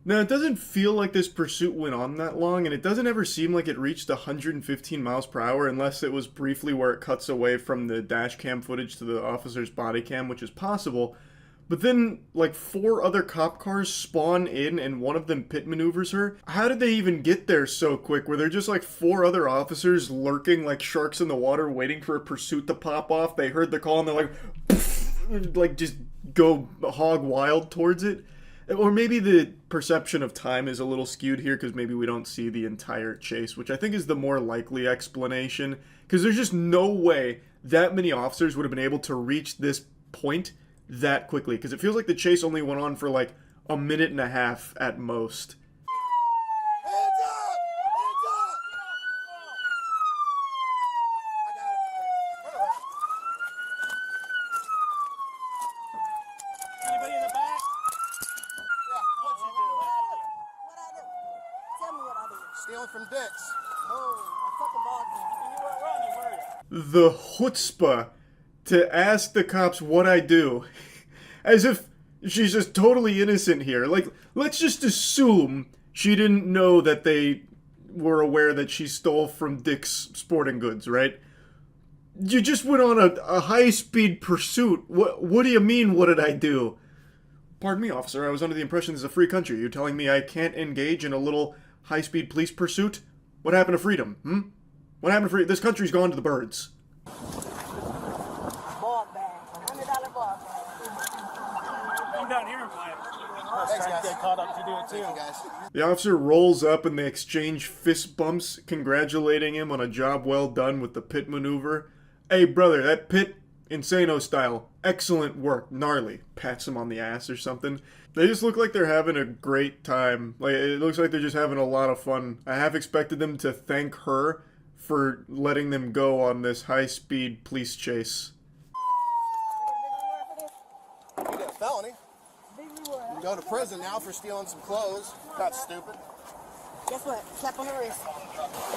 Speaker 1: Now, it doesn't feel like this pursuit went on that long, and it doesn't ever seem like it reached 115 miles per hour unless it was briefly where it cuts away from the dash cam footage to the officer's body cam, which is possible. But then, like, 4 other cop cars spawn in and one of them pit maneuvers her. How did they even get there so quick? Were there just like 4 other officers lurking like sharks in the water waiting for a pursuit to pop off? They heard the call and they're like, poof, like just go hog wild towards it? Or maybe the perception of time is a little skewed here because maybe we don't see the entire chase, which I think is the more likely explanation. Because there's just no way that many officers would have been able to reach this point that quickly. Because it feels like the chase only went on for like a minute and a half at most.
Speaker 16: Stealing from Dick's. Oh, I fucking bogged me.
Speaker 1: The chutzpah to ask the cops what I do. As if she's just totally innocent here. Like, let's just assume she didn't know that they were aware that she stole from Dick's Sporting Goods, right? You just went on a high-speed pursuit. What do you mean, what did I do? Pardon me, officer, I was under the impression this is a free country. You're telling me I can't engage in a little high-speed police pursuit? What happened to freedom, What happened to freedom? This country's gone to the birds.
Speaker 2: Ball bag, $100 ball bag.
Speaker 7: Come down here and buy it.
Speaker 2: Thanks, guys.
Speaker 7: Get caught up to do it too.
Speaker 2: Thank you, guys.
Speaker 1: The officer rolls up and they exchange fist bumps, congratulating him on a job well done with the pit maneuver. Hey, brother, that pit, Insano style, excellent work, gnarly. Pats him on the ass or something. They just look like they're having a great time. Like, it looks like they're just having a lot of fun. I half expected them to thank her for letting them go on this high-speed police chase.
Speaker 13: You got a felony. You can go to prison now for stealing some clothes. That's stupid.
Speaker 17: Guess what? Slap on the wrist.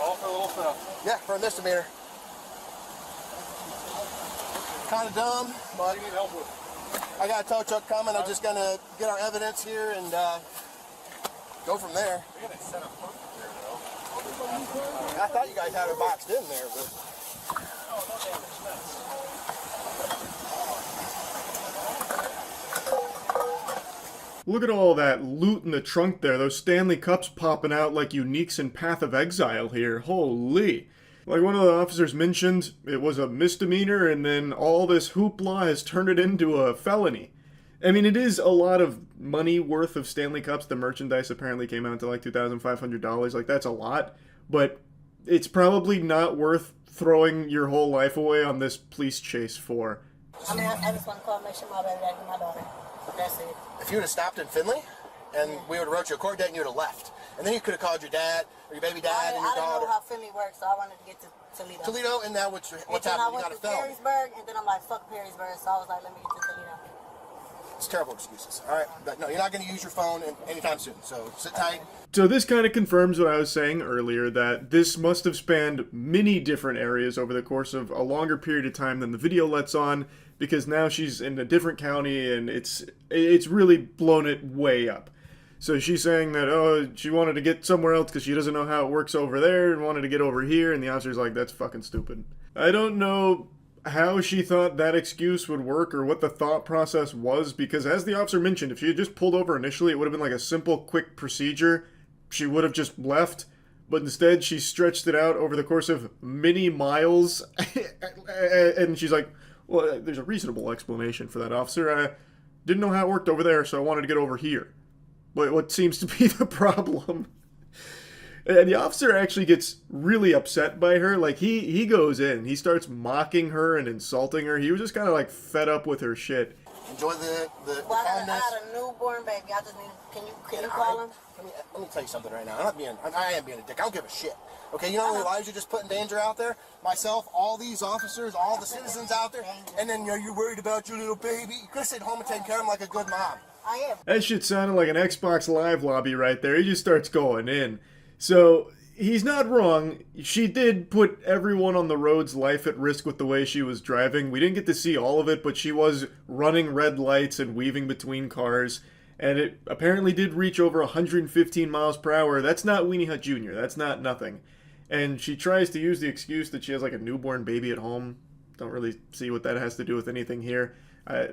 Speaker 13: All for a little stuff. Yeah, for a misdemeanor. Kind of dumb, but you need help with. I got a tow truck coming. I'm just gonna get our evidence here and go from there. You're gonna set up there, though. I thought you guys had it boxed in there, but.
Speaker 1: Look at all that loot in the trunk there. Those Stanley cups popping out like uniques in Path of Exile here. Holy. Like one of the officers mentioned, it was a misdemeanor and then all this hoopla has turned it into a felony. I mean, it is a lot of money worth of Stanley cups. The merchandise apparently came out to like $2,500. Like, that's a lot. But it's probably not worth throwing your whole life away on this police chase for.
Speaker 17: I mean, I just want to call and make sure my baby daddy and my daughter. That's it.
Speaker 13: If you would have stopped in Findlay, and we would have wrote you a court date and you would have left. And then you could have called your dad, or your baby dad, and your
Speaker 17: I
Speaker 13: daughter.
Speaker 17: didn't know how Findlay works, so I wanted to get to Toledo.
Speaker 13: Toledo, and now what's happening? You got a
Speaker 17: I went to
Speaker 13: felony.
Speaker 17: Perrysburg, and then I'm like, fuck Perrysburg, so I was like, let me get to Toledo.
Speaker 13: It's terrible excuses. All right, but no, you're not going to use your phone anytime soon, so sit tight.
Speaker 1: So this kind of confirms what I was saying earlier, that this must have spanned many different areas over the course of a longer period of time than the video lets on, because now she's in a different county, and it's really blown it way up. So she's saying that, oh, she wanted to get somewhere else because she doesn't know how it works over there and wanted to get over here, and the officer's like, that's fucking stupid. I don't know how she thought that excuse would work or what the thought process was, because as the officer mentioned, if she had just pulled over initially, it would have been like a simple, quick procedure. She would have just left, but instead she stretched it out over the course of many miles, and she's like, well, there's a reasonable explanation for that, officer. I didn't know how it worked over there, so I wanted to get over here. But what seems to be the problem? And the officer actually gets really upset by her. Like, he goes in. He starts mocking her and insulting her. He was just kind of, like, fed up with her shit.
Speaker 13: Enjoy the
Speaker 17: Well, I had a newborn baby. I just need. Can you call him?
Speaker 13: Let me tell you something right now. I am being a dick. I don't give a shit. Okay, you know how many lives you just put in danger out there? Myself, all these officers, all the citizens out there, and then you're worried about your little baby. You could have stayed home and taken care of him like a good mom.
Speaker 17: I am.
Speaker 1: That shit sounded like an Xbox Live lobby right there. He just starts going in. So, he's not wrong. She did put everyone on the road's life at risk with the way she was driving. We didn't get to see all of it, but she was running red lights and weaving between cars. And it apparently did reach over 115 miles per hour. That's not Weenie Hut Jr. That's not nothing. And she tries to use the excuse that she has like a newborn baby at home. Don't really see what that has to do with anything here. I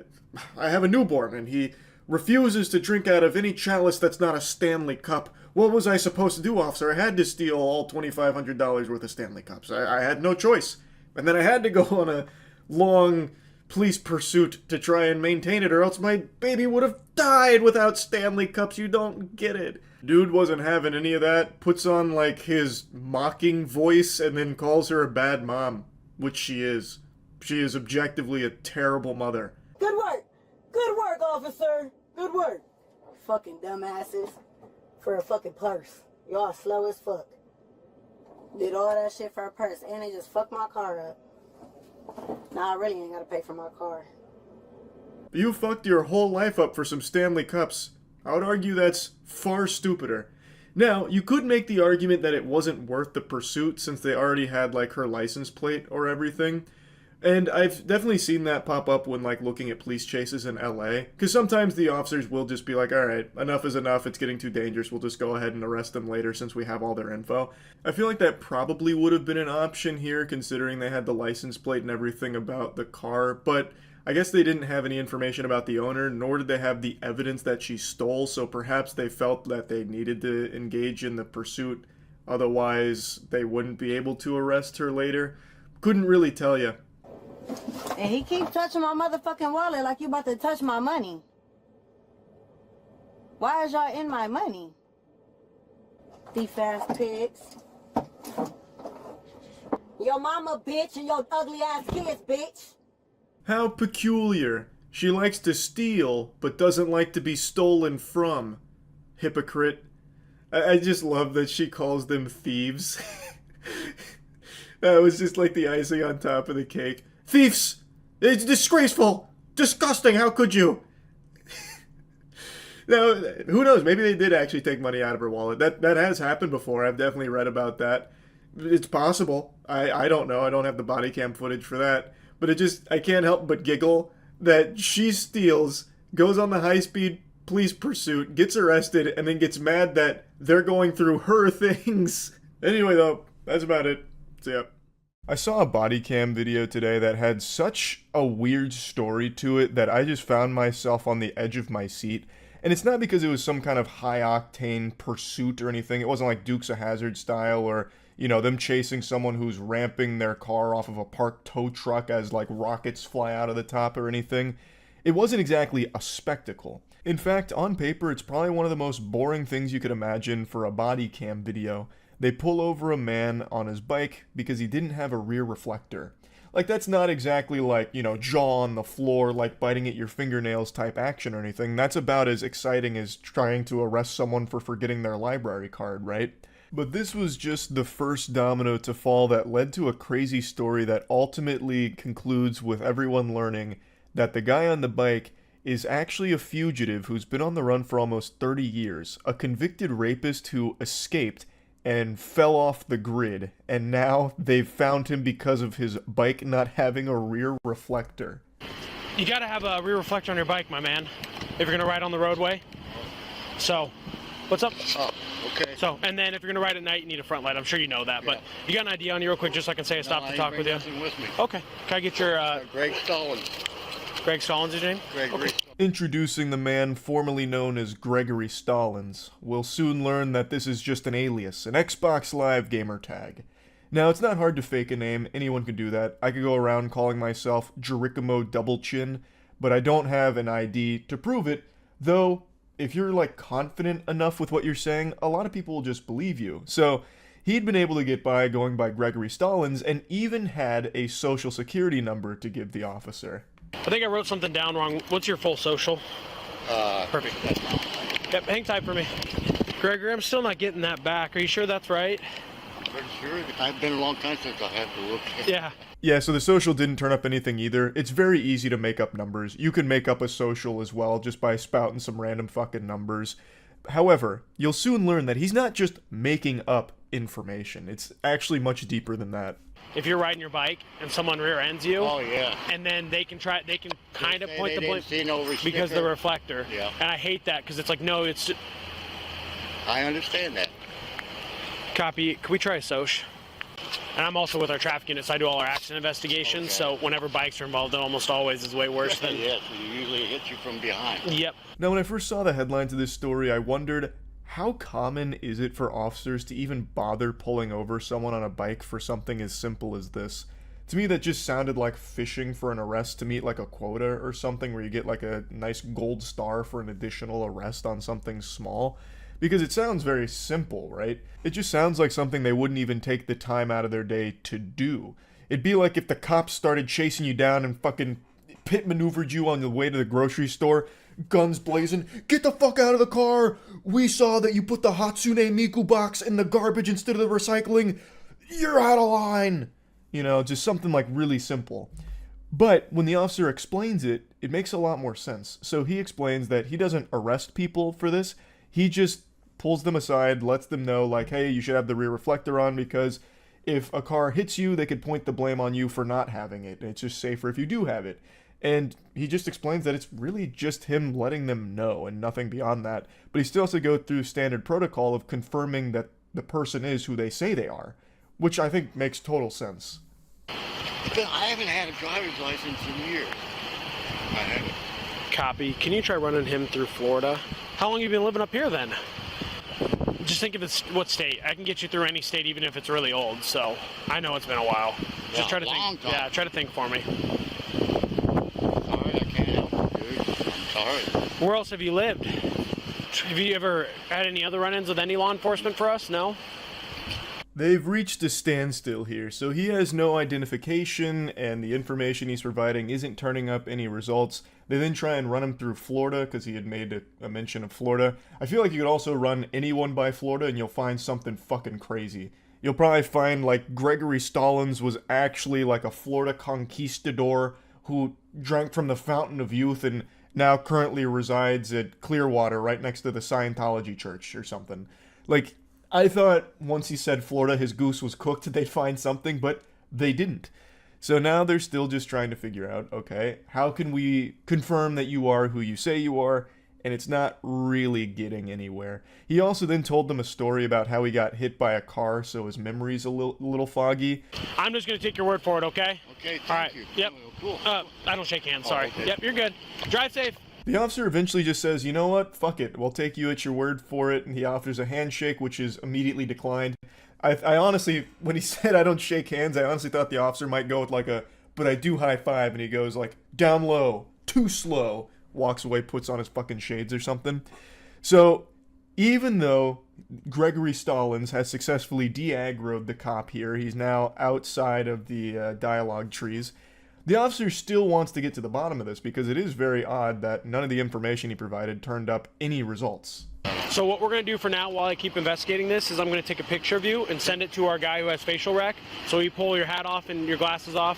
Speaker 1: have a newborn, and he refuses to drink out of any chalice that's not a Stanley cup. What was I supposed to do, officer? I had to steal all $2,500 worth of Stanley cups. I had no choice. And then I had to go on a long police pursuit to try and maintain it, or else my baby would have died without Stanley cups. You don't get it. Dude wasn't having any of that. Puts on, like, his mocking voice and then calls her a bad mom, which she is. She is objectively a terrible mother.
Speaker 17: Good work. Good work, officer. Good work. Fucking dumbasses. For a fucking purse. Y'all slow as fuck. Did all that shit for a purse, and they just fucked my car up. Nah, I really ain't gotta pay for my car.
Speaker 1: You fucked your whole life up for some Stanley cups. I would argue that's far stupider. Now, you could make the argument that it wasn't worth the pursuit since they already had, like, her license plate or everything. And I've definitely seen that pop up when, like, looking at police chases in LA. Because sometimes the officers will just be like, alright, enough is enough, it's getting too dangerous, we'll just go ahead and arrest them later since we have all their info. I feel like that probably would have been an option here, considering they had the license plate and everything about the car, but I guess they didn't have any information about the owner, nor did they have the evidence that she stole, so perhaps they felt that they needed to engage in the pursuit, otherwise they wouldn't be able to arrest her later. Couldn't really tell you.
Speaker 17: And he keep touching my motherfucking wallet like you about to touch my money. Why is y'all in my money? Thief ass pigs. Your mama bitch and your ugly ass kids bitch.
Speaker 1: How peculiar. She likes to steal, but doesn't like to be stolen from. Hypocrite. I just love that she calls them thieves. That was just like the icing on top of the cake. Thieves! It's disgraceful! Disgusting! How could you? Now, who knows? Maybe they did actually take money out of her wallet. That has happened before. I've definitely read about that. It's possible. I don't know. I don't have the body cam footage for that. But I can't help but giggle that she steals, goes on the high-speed police pursuit, gets arrested, and then gets mad that they're going through her things. Anyway, though, that's about it. See ya. I saw a body cam video today that had such a weird story to it that I just found myself on the edge of my seat. And it's not because it was some kind of high-octane pursuit or anything. It wasn't like Dukes of Hazzard style or, you know, them chasing someone who's ramping their car off of a parked tow truck as, like, rockets fly out of the top or anything. It wasn't exactly a spectacle. In fact, on paper, it's probably one of the most boring things you could imagine for a body cam video. They pull over a man on his bike because he didn't have a rear reflector. Like, that's not exactly like, you know, jaw on the floor, like biting at your fingernails type action or anything. That's about as exciting as trying to arrest someone for forgetting their library card, right? But this was just the first domino to fall that led to a crazy story that ultimately concludes with everyone learning that the guy on the bike is actually a fugitive who's been on the run for almost 30 years, a convicted rapist who escaped and fell off the grid, and now they've found him because of his bike not having a rear reflector.
Speaker 18: You gotta have a rear reflector on your bike, my man, if you're gonna ride on the roadway. So, what's up?
Speaker 2: Oh, okay.
Speaker 18: So, and then if you're gonna ride at night, you need a front light. I'm sure you know that, but you got an ID on you real quick just so I can say a stop to talk with you?
Speaker 2: With me.
Speaker 18: Okay. Can I get your,
Speaker 2: Greg Stallings.
Speaker 18: Greg Stallings, your name?
Speaker 2: Gregory.
Speaker 18: Okay.
Speaker 1: Introducing the man formerly known as Gregory Stallings. We'll soon learn that this is just an alias, an Xbox Live gamer tag. Now, it's not hard to fake a name, anyone can do that. I could go around calling myself Jerichomo Double Chin, but I don't have an ID to prove it, though if you're like confident enough with what you're saying, a lot of people will just believe you. So, he'd been able to get by going by Gregory Stallings and even had a social security number to give the officer.
Speaker 18: I think I wrote something down wrong. What's your full social? Perfect. Yep, hang tight for me. Gregory, I'm still not getting that back. Are you sure that's right?
Speaker 2: Pretty sure. It's been a long time since I had to look.
Speaker 18: Yeah.
Speaker 1: Yeah, so the social didn't turn up anything either. It's very easy to make up numbers. You can make up a social as well just by spouting some random fucking numbers. However, you'll soon learn that he's not just making up information. It's actually much deeper than that.
Speaker 18: If you're riding your bike and someone rear ends you,
Speaker 2: Oh, yeah.
Speaker 18: and then they can kind of
Speaker 2: say
Speaker 18: point
Speaker 2: they
Speaker 18: the blame
Speaker 2: didn't see no
Speaker 18: because the
Speaker 2: sticker.
Speaker 18: reflector.
Speaker 2: Yeah.
Speaker 18: And I hate that because it's like, no, it's
Speaker 2: I understand that.
Speaker 18: copy. Can we try a soch? And I'm also with our traffic unit, so I do all our accident investigations. So whenever bikes are involved, it almost always is way worse than.
Speaker 2: Yes, it usually hits you from behind.
Speaker 18: Yep.
Speaker 1: Now, when I first saw the headlines of this story, I wondered, how common is it for officers to even bother pulling over someone on a bike for something as simple as this? To me, that just sounded like fishing for an arrest to meet like a quota or something where you get like a nice gold star for an additional arrest on something small. Because it sounds very simple, right? It just sounds like something they wouldn't even take the time out of their day to do. It'd be like if the cops started chasing you down and fucking pit maneuvered you on the way to the grocery store, guns blazing, "Get the fuck out of the car! We saw that you put the Hatsune Miku box in the garbage instead of the recycling. You're out of line!" You know, just something like really simple. But when the officer explains it, it makes a lot more sense. So he explains that he doesn't arrest people for this. He just pulls them aside, lets them know, like, hey, you should have the rear reflector on because if a car hits you, they could point the blame on you for not having it. And it's just safer if you do have it. And he just explains that it's really just him letting them know and nothing beyond that. But he still has to go through standard protocol of confirming that the person is who they say they are, which I think makes total sense.
Speaker 2: I haven't had a driver's license in years. I haven't.
Speaker 18: Copy. Can you try running him through Florida? How long have you been living up here then? Just think of what state. I can get you through any state even if it's really old, so I know it's been a while. Just try to think.
Speaker 2: Time.
Speaker 18: Yeah, try to think for me.
Speaker 2: Sorry, I can't help you, dude. I'm sorry.
Speaker 18: Where else have you lived? Have you ever had any other run-ins with any law enforcement for us? No?
Speaker 1: They've reached a standstill here, so he has no identification, and the information he's providing isn't turning up any results, They then try and run him through Florida because he had made a mention of Florida. I feel like you could also run anyone by Florida and you'll find something fucking crazy. You'll probably find like Gregory Stallings was actually like a Florida conquistador who drank from the fountain of youth and now currently resides at Clearwater right next to the Scientology church or something. Like, I thought once he said Florida, his goose was cooked, they'd find something, but they didn't. So now they're still just trying to figure out, okay, how can we confirm that you are who you say you are? And it's not really getting anywhere. He also then told them a story about how he got hit by a car, so his memory's a little foggy.
Speaker 18: I'm just going to take your word for it, okay?
Speaker 2: Okay,
Speaker 18: All right.
Speaker 2: you.
Speaker 18: Yep.
Speaker 2: Cool.
Speaker 18: I don't shake hands, sorry.
Speaker 2: Okay.
Speaker 18: Yep, you're good. Drive safe.
Speaker 1: The officer eventually just says, you know what, fuck it, we'll take you at your word for it, and he offers a handshake, which is immediately declined. I honestly, when he said I don't shake hands, I honestly thought the officer might go with like a, but I do high five, and he goes like, down low, too slow, walks away, puts on his fucking shades or something. So, even though Gregory Stallings has successfully de-aggroed the cop here, he's now outside of the dialogue trees, the officer still wants to get to the bottom of this because it is very odd that none of the information he provided turned up any results.
Speaker 18: So what we're going to do for now while I keep investigating this is I'm going to take a picture of you and send it to our guy who has facial rec. So you pull your hat off and your glasses off.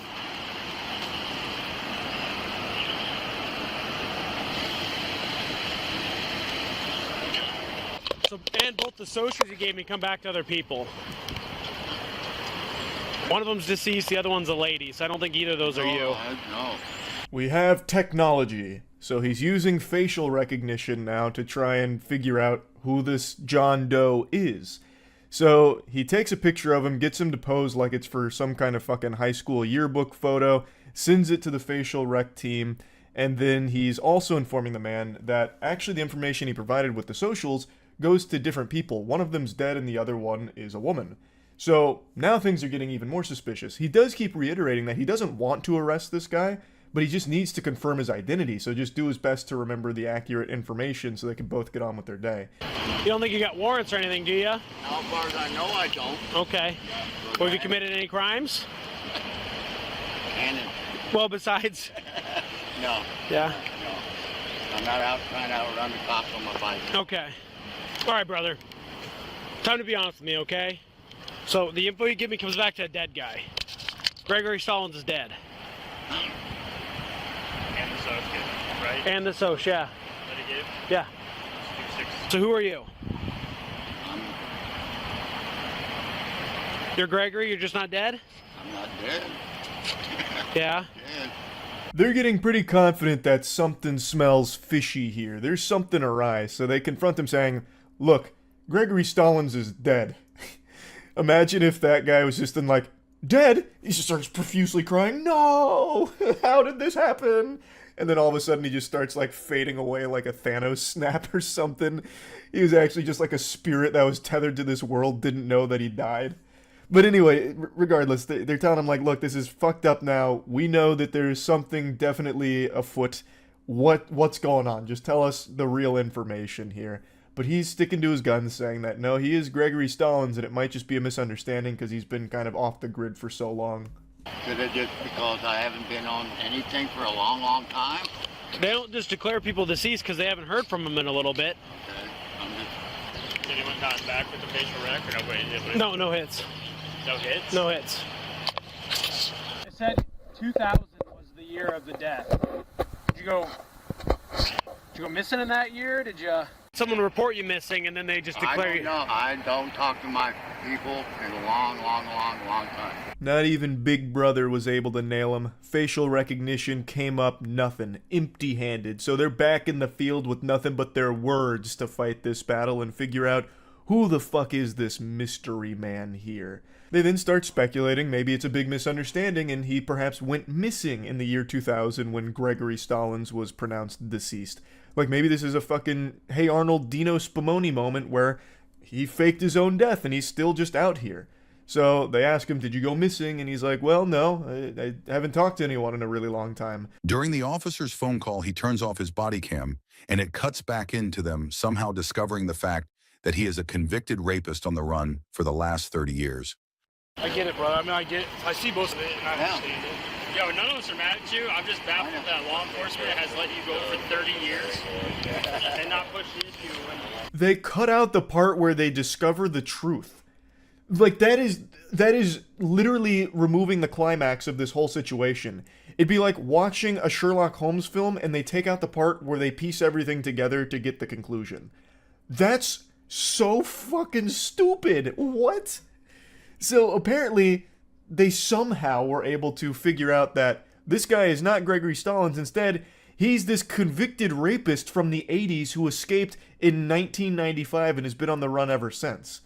Speaker 18: So, and both the socials you gave me come back to other people. One of them's deceased, the other one's a lady, so I don't think either of those are you.
Speaker 2: No.
Speaker 1: We have technology, so he's using facial recognition now to try and figure out who this John Doe is. So he takes a picture of him, gets him to pose like it's for some kind of fucking high school yearbook photo, sends it to the facial rec team, and then he's also informing the man that actually the information he provided with the socials goes to different people. One of them's dead and the other one is a woman. So now things are getting even more suspicious. He does keep reiterating that he doesn't want to arrest this guy, but he just needs to confirm his identity, so just do his best to remember the accurate information so they can both get on with their day.
Speaker 18: You don't think you got warrants or anything, do you?
Speaker 2: How far as I know, I don't.
Speaker 18: Okay. Well, have you committed any crimes?
Speaker 2: Cannon.
Speaker 18: Well, besides...
Speaker 2: No.
Speaker 18: Yeah?
Speaker 2: No. I'm not out trying to outrun the cops on my bike.
Speaker 18: Okay. All right, brother. Time to be honest with me, okay? So the info you give me comes back to a dead guy. Gregory Stallings is dead.
Speaker 11: And the associate, right?
Speaker 18: And the Soch, yeah.
Speaker 11: That he gave?
Speaker 18: Yeah.
Speaker 11: 2-6.
Speaker 18: So who are you? You're Gregory, you're just not dead?
Speaker 2: I'm not dead.
Speaker 18: Yeah?
Speaker 2: Dead.
Speaker 1: They're getting pretty confident that something smells fishy here. There's something awry, so they confront him saying, look, Gregory Stallings is dead. Imagine if that guy was just in like, dead? He just starts profusely crying, no! How did this happen? And then all of a sudden he just starts like fading away like a Thanos snap or something. He was actually just like a spirit that was tethered to this world, didn't know that he died. But anyway, regardless, they're telling him like, look, this is fucked up now. We know that there's something definitely afoot. What's going on? Just tell us the real information here. But he's sticking to his guns, saying that, no, he is Gregory Stallings, and it might just be a misunderstanding because he's been kind of off the grid for so long.
Speaker 2: Could it just because I haven't been on anything for a long, long time?
Speaker 18: They don't just declare people deceased because they haven't heard from them in a little bit.
Speaker 2: Okay. I'm just...
Speaker 11: Did anyone come back with the facial rec or nobody?
Speaker 18: No, no hits.
Speaker 11: No hits?
Speaker 18: No hits.
Speaker 7: It said 2000 was the year of the death. Did you go missing in that year? Did you?
Speaker 18: Someone report you missing and then they just declare you.
Speaker 2: No, I don't talk to my people in a long, long, long, long time.
Speaker 1: Not even Big Brother was able to nail him. Facial recognition came up nothing, empty-handed. So they're back in the field with nothing but their words to fight this battle and figure out who the fuck is this mystery man here. They then start speculating maybe it's a big misunderstanding and he perhaps went missing in the year 2000 when Gregory Stallings was pronounced deceased. Like maybe this is a fucking Hey Arnold Dino Spumoni moment where he faked his own death and he's still just out here. So they ask him, did you go missing? And he's like, well, no, I haven't talked to anyone in a really long time.
Speaker 19: During the officer's phone call, he turns off his body cam and it cuts back into them, somehow discovering the fact that he is a convicted rapist on the run for the last 30 years.
Speaker 18: I get it, brother. I mean, I get it. I see both of it and I understand it.
Speaker 11: Yo, none of us are mad at you. I'm just baffled that law enforcement has let you go for 30 years and not push the issue.
Speaker 1: They cut out the part where they discover the truth. Like, that is literally removing the climax of this whole situation. It'd be like watching a Sherlock Holmes film and they take out the part where they piece everything together to get the conclusion. That's so fucking stupid. What? So apparently, they somehow were able to figure out that this guy is not Gregory Stallings. Instead, he's this convicted rapist from the 80s who escaped in 1995 and has been on the run ever since.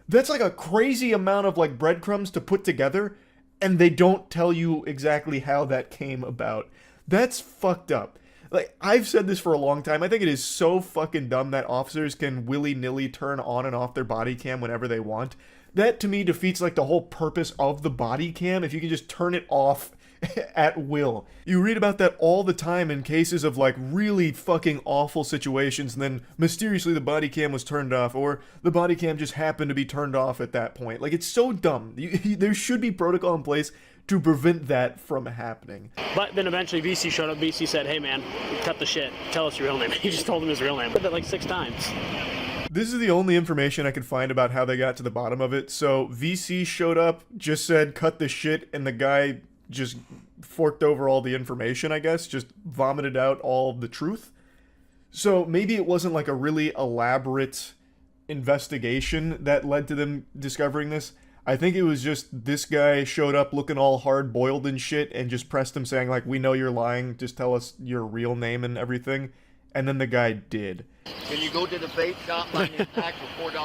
Speaker 1: That's like a crazy amount of like breadcrumbs to put together, and they don't tell you exactly how that came about. That's fucked up. Like, I've said this for a long time. I think it is so fucking dumb that officers can willy-nilly turn on and off their body cam whenever they want. That, to me, defeats, like, the whole purpose of the body cam if you can just turn it off at will. You read about that all the time in cases of, like, really fucking awful situations, and then mysteriously the body cam was turned off, or the body cam just happened to be turned off at that point. Like, it's so dumb. There should be protocol in place to prevent that from happening.
Speaker 18: But then eventually VC showed up. VC said, hey man, cut the shit. Tell us your real name. He just told him his real name. I did that like 6 times.
Speaker 1: This is the only information I could find about how they got to the bottom of it. So VC showed up, just said, cut the shit, and the guy just forked over all the information, I guess. Just vomited out all of the truth. So maybe it wasn't like a really elaborate investigation that led to them discovering this. I think it was just this guy showed up looking all hard-boiled and shit and just pressed him saying, like, we know you're lying, just tell us your real name and everything. And then the guy did.
Speaker 2: Can you go to the bait shop and buy me a pack for $4.52?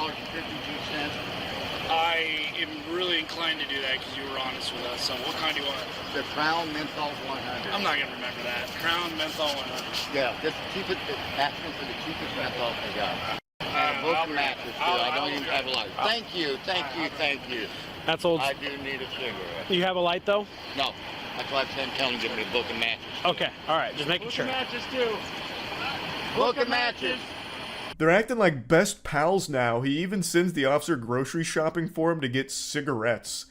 Speaker 7: I am really inclined to do that because you were honest with us. So what kind do you want?
Speaker 2: The Crown Menthol 100.
Speaker 7: I'm not going to remember that. Crown Menthol 100.
Speaker 2: Yeah, the cheapest, asking for the cheapest menthol they got. And a book mattress, too. I don't even have a light. Thank you.
Speaker 18: That's old.
Speaker 2: I do need a cigarette.
Speaker 18: You have a light though?
Speaker 2: No. That's why I'm telling him to give me a book and mattress.
Speaker 18: Okay, alright, just making sure.
Speaker 7: Book and mattress too.
Speaker 2: Book and mattress.
Speaker 1: They're acting like best pals now. He even sends the officer grocery shopping for him to get cigarettes.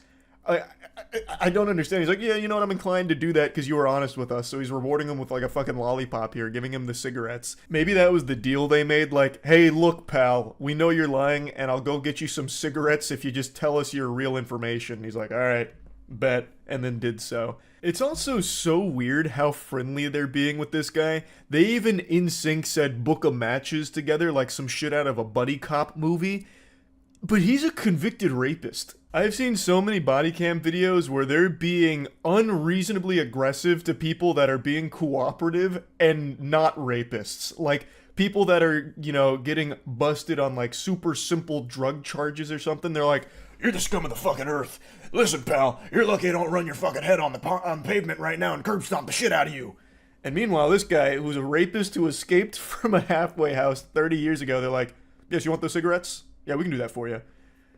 Speaker 1: I don't understand. He's like, yeah, you know what, I'm inclined to do that because you were honest with us. So he's rewarding him with like a fucking lollipop here, giving him the cigarettes. Maybe that was the deal they made, like, hey, look, pal, we know you're lying, and I'll go get you some cigarettes if you just tell us your real information. He's like, alright, bet, and then did so. It's also so weird how friendly they're being with this guy. They even in sync said book of matches together like some shit out of a buddy cop movie. But he's a convicted rapist. I've seen so many body cam videos where they're being unreasonably aggressive to people that are being cooperative and not rapists. Like, people that are, you know, getting busted on, like, super simple drug charges or something. They're like, you're the scum of the fucking earth. Listen, pal, you're lucky I don't run your fucking head on the pavement right now and curb stomp the shit out of you. And meanwhile, this guy, who's a rapist who escaped from a halfway house 30 years ago, they're like, yes, you want those cigarettes? Yeah, we can do that for you.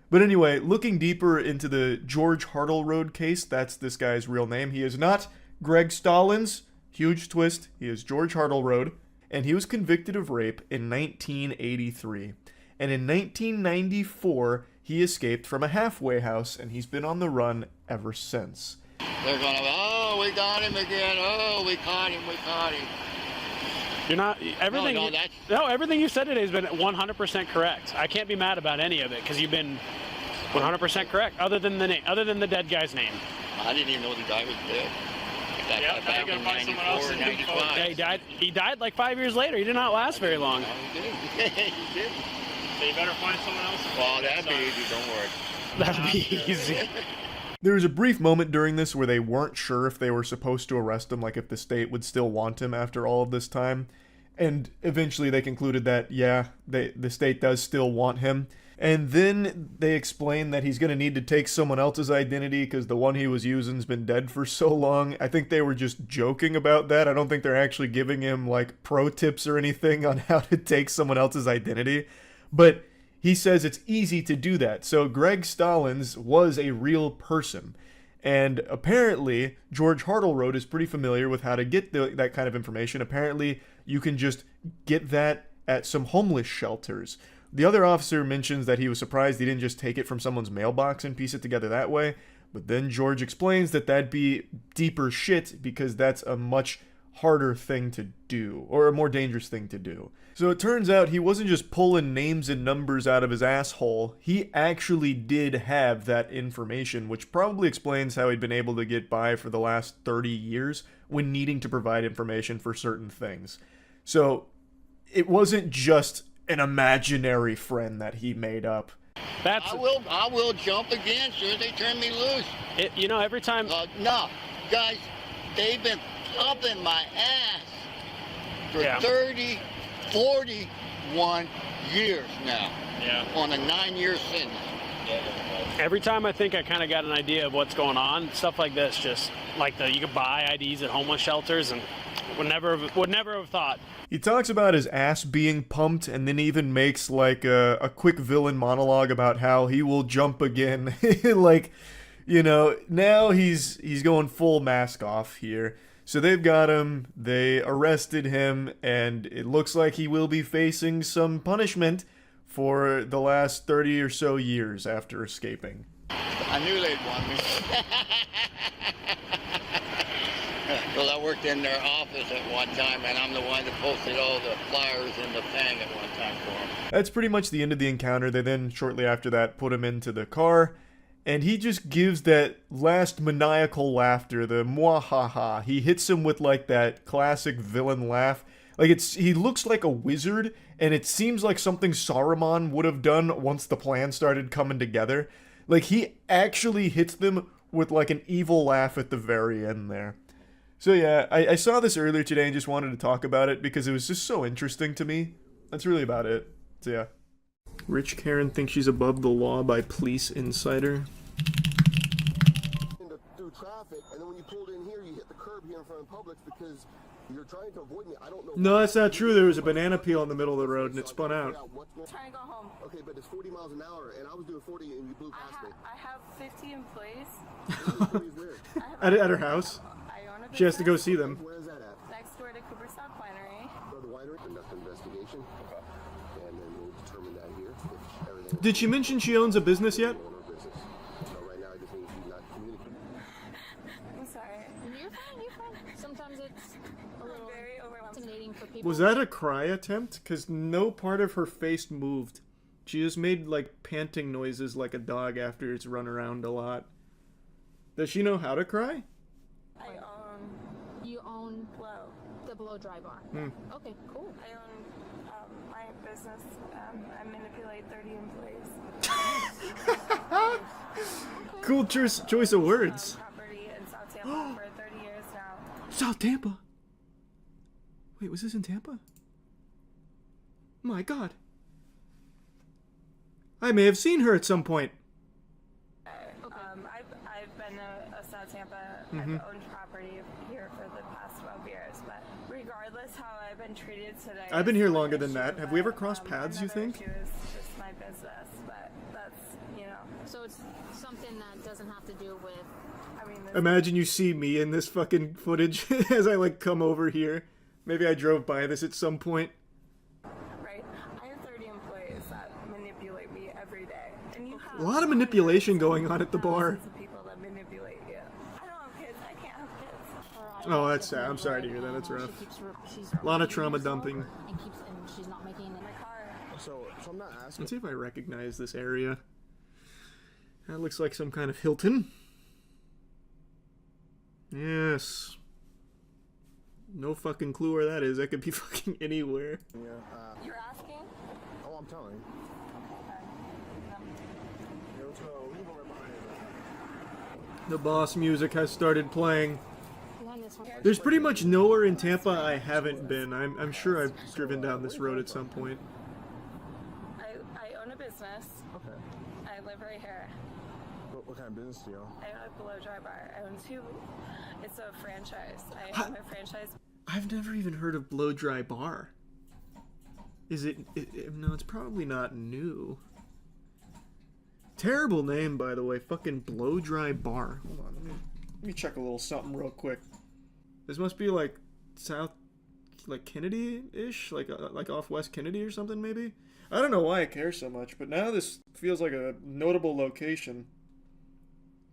Speaker 1: But anyway, looking deeper into the George Hartleroad case, that's this guy's real name. He is not Greg Stallings. Huge twist. He is George Hartleroad. And he was convicted of rape in 1983. And in 1994, he escaped from a halfway house, and he's been on the run ever since.
Speaker 2: They're going to, oh, we got him again. Oh, we caught him.
Speaker 18: You're not everything.
Speaker 2: No,
Speaker 18: everything you said today has been 100% correct. I can't be mad about any of it because you've been 100% correct. Other than the dead guy's name.
Speaker 2: I didn't even know the guy was dead.
Speaker 11: Yeah, now you gotta find someone else in 95.
Speaker 18: Yeah, he died like 5 years later. He did not last very long.
Speaker 2: He did.
Speaker 11: So you better find someone else.
Speaker 2: Well, that'd be easy. Don't worry.
Speaker 18: That'd be easy.
Speaker 1: There was a brief moment during this where they weren't sure if they were supposed to arrest him, like if the state would still want him after all of this time. And eventually they concluded that, yeah, the state does still want him. And then they explained that he's going to need to take someone else's identity because the one he was using's been dead for so long. I think they were just joking about that. I don't think they're actually giving him, like, pro tips or anything on how to take someone else's identity. But he says it's easy to do that. So Greg Stallings was a real person. And apparently, George Hartleroad is pretty familiar with how to get that kind of information. Apparently, you can just get that at some homeless shelters. The other officer mentions that he was surprised he didn't just take it from someone's mailbox and piece it together that way. But then George explains that that'd be deeper shit because that's a much harder thing to do, or a more dangerous thing to do. So it turns out he wasn't just pulling names and numbers out of his asshole, he actually did have that information, which probably explains how he'd been able to get by for the last 30 years when needing to provide information for certain things. So it wasn't just an imaginary friend that he made up.
Speaker 2: I will jump again as soon as they turn me loose.
Speaker 18: You know, every time...
Speaker 2: No, guys, they've been pumping my ass for 30, 41 years now. Yeah. On a 9-year sentence.
Speaker 18: Every time I think I kind of got an idea of what's going on, stuff like this, just like you could buy IDs at homeless shelters, and would never have thought.
Speaker 1: He talks about his ass being pumped, and then even makes like a quick villain monologue about how he will jump again. Like, you know, now he's going full mask off here. So they've got him, they arrested him, and it looks like he will be facing some punishment for the last 30 or so years after escaping.
Speaker 2: I knew they'd want me. Well, I worked in their office at one time, and I'm the one that posted all the flyers in the thing at one time for them.
Speaker 1: That's pretty much the end of the encounter. They then, shortly after that, put him into the car, and he just gives that last maniacal laughter, the mwahaha. He hits him with, like, that classic villain laugh. Like, he looks like a wizard, and it seems like something Saruman would have done once the plan started coming together. Like, he actually hits them with, like, an evil laugh at the very end there. So yeah, I saw this earlier today and just wanted to talk about it because it was just so interesting to me. That's really about it. So yeah. Rich Karen thinks she's above the law by police insider.
Speaker 13: Through traffic, and then when you pulled in here, you hit the curb here in front of Publix because you're trying to avoid me. I don't know.
Speaker 1: No, that's not true. There was a banana peel in the middle of the road and it spun out.
Speaker 15: Trying to go home.
Speaker 13: Okay, but it's 40 miles an hour, and I was doing 40 and you blew past me.
Speaker 15: I have 50 employees.
Speaker 1: At her house. She has to go see them.
Speaker 13: Where is that at?
Speaker 15: Next door to Cooperstock Winery.
Speaker 13: The winery, conduct an investigation, and then we'll determine that here. If everything
Speaker 1: Did she mention she owns a business yet?
Speaker 13: So right now, I just need you not communicating.
Speaker 15: I'm sorry. You're fine. Sometimes it's a little very overwhelming for people.
Speaker 1: Was that a cry attempt? Because no part of her face moved. She just made, like, panting noises like a dog after it's run around a lot. Does she know how to cry?
Speaker 15: You own the blow dry bar. Okay, cool. I own my business. I manipulate 30 employees.
Speaker 1: Cool choice of words.
Speaker 15: Property in South Tampa for 30 years now.
Speaker 1: South Tampa? Wait, was this in Tampa? My God. I may have seen her at some point.
Speaker 15: I've been a South Tampa. I've owned property here for the past 12 years, but regardless how I've been treated today,
Speaker 1: I've been here longer than that. Have we ever crossed paths, you think?
Speaker 15: Issue is just my business, but that's, you know. So it's something that doesn't have to do with, I mean...
Speaker 1: Imagine you see me in this fucking footage as I, like, come over here. Maybe I drove by this at some point.
Speaker 15: Right. I have 30 employees that manipulate me every day. And you have
Speaker 1: A lot of manipulation going on at the bar. Oh, that's sad. I'm sorry to hear that. That's rough. A lot of trauma dumping.
Speaker 13: So I'm not asking.
Speaker 1: Let's see if I recognize this area. That looks like some kind of Hilton. Yes. No fucking clue where that is. That could be fucking anywhere.
Speaker 13: Yeah.
Speaker 15: You're asking?
Speaker 13: Oh, I'm telling you.
Speaker 1: The boss music has started playing. There's pretty much nowhere in Tampa I haven't been. I'm sure I've driven down this road at some point.
Speaker 15: I own a business.
Speaker 13: Okay.
Speaker 15: I live right here.
Speaker 13: What kind of business do you own?
Speaker 15: I own a blow dry bar. I own 2. It's a franchise. I own a franchise.
Speaker 1: I've never even heard of Blow Dry Bar. Is it no, it's probably not new. Terrible name, by the way. Fucking Blow Dry Bar. Hold on, let me check a little something real quick. This must be like South, like Kennedy-ish, like off West Kennedy or something maybe. I don't know why I care so much, but now this feels like a notable location.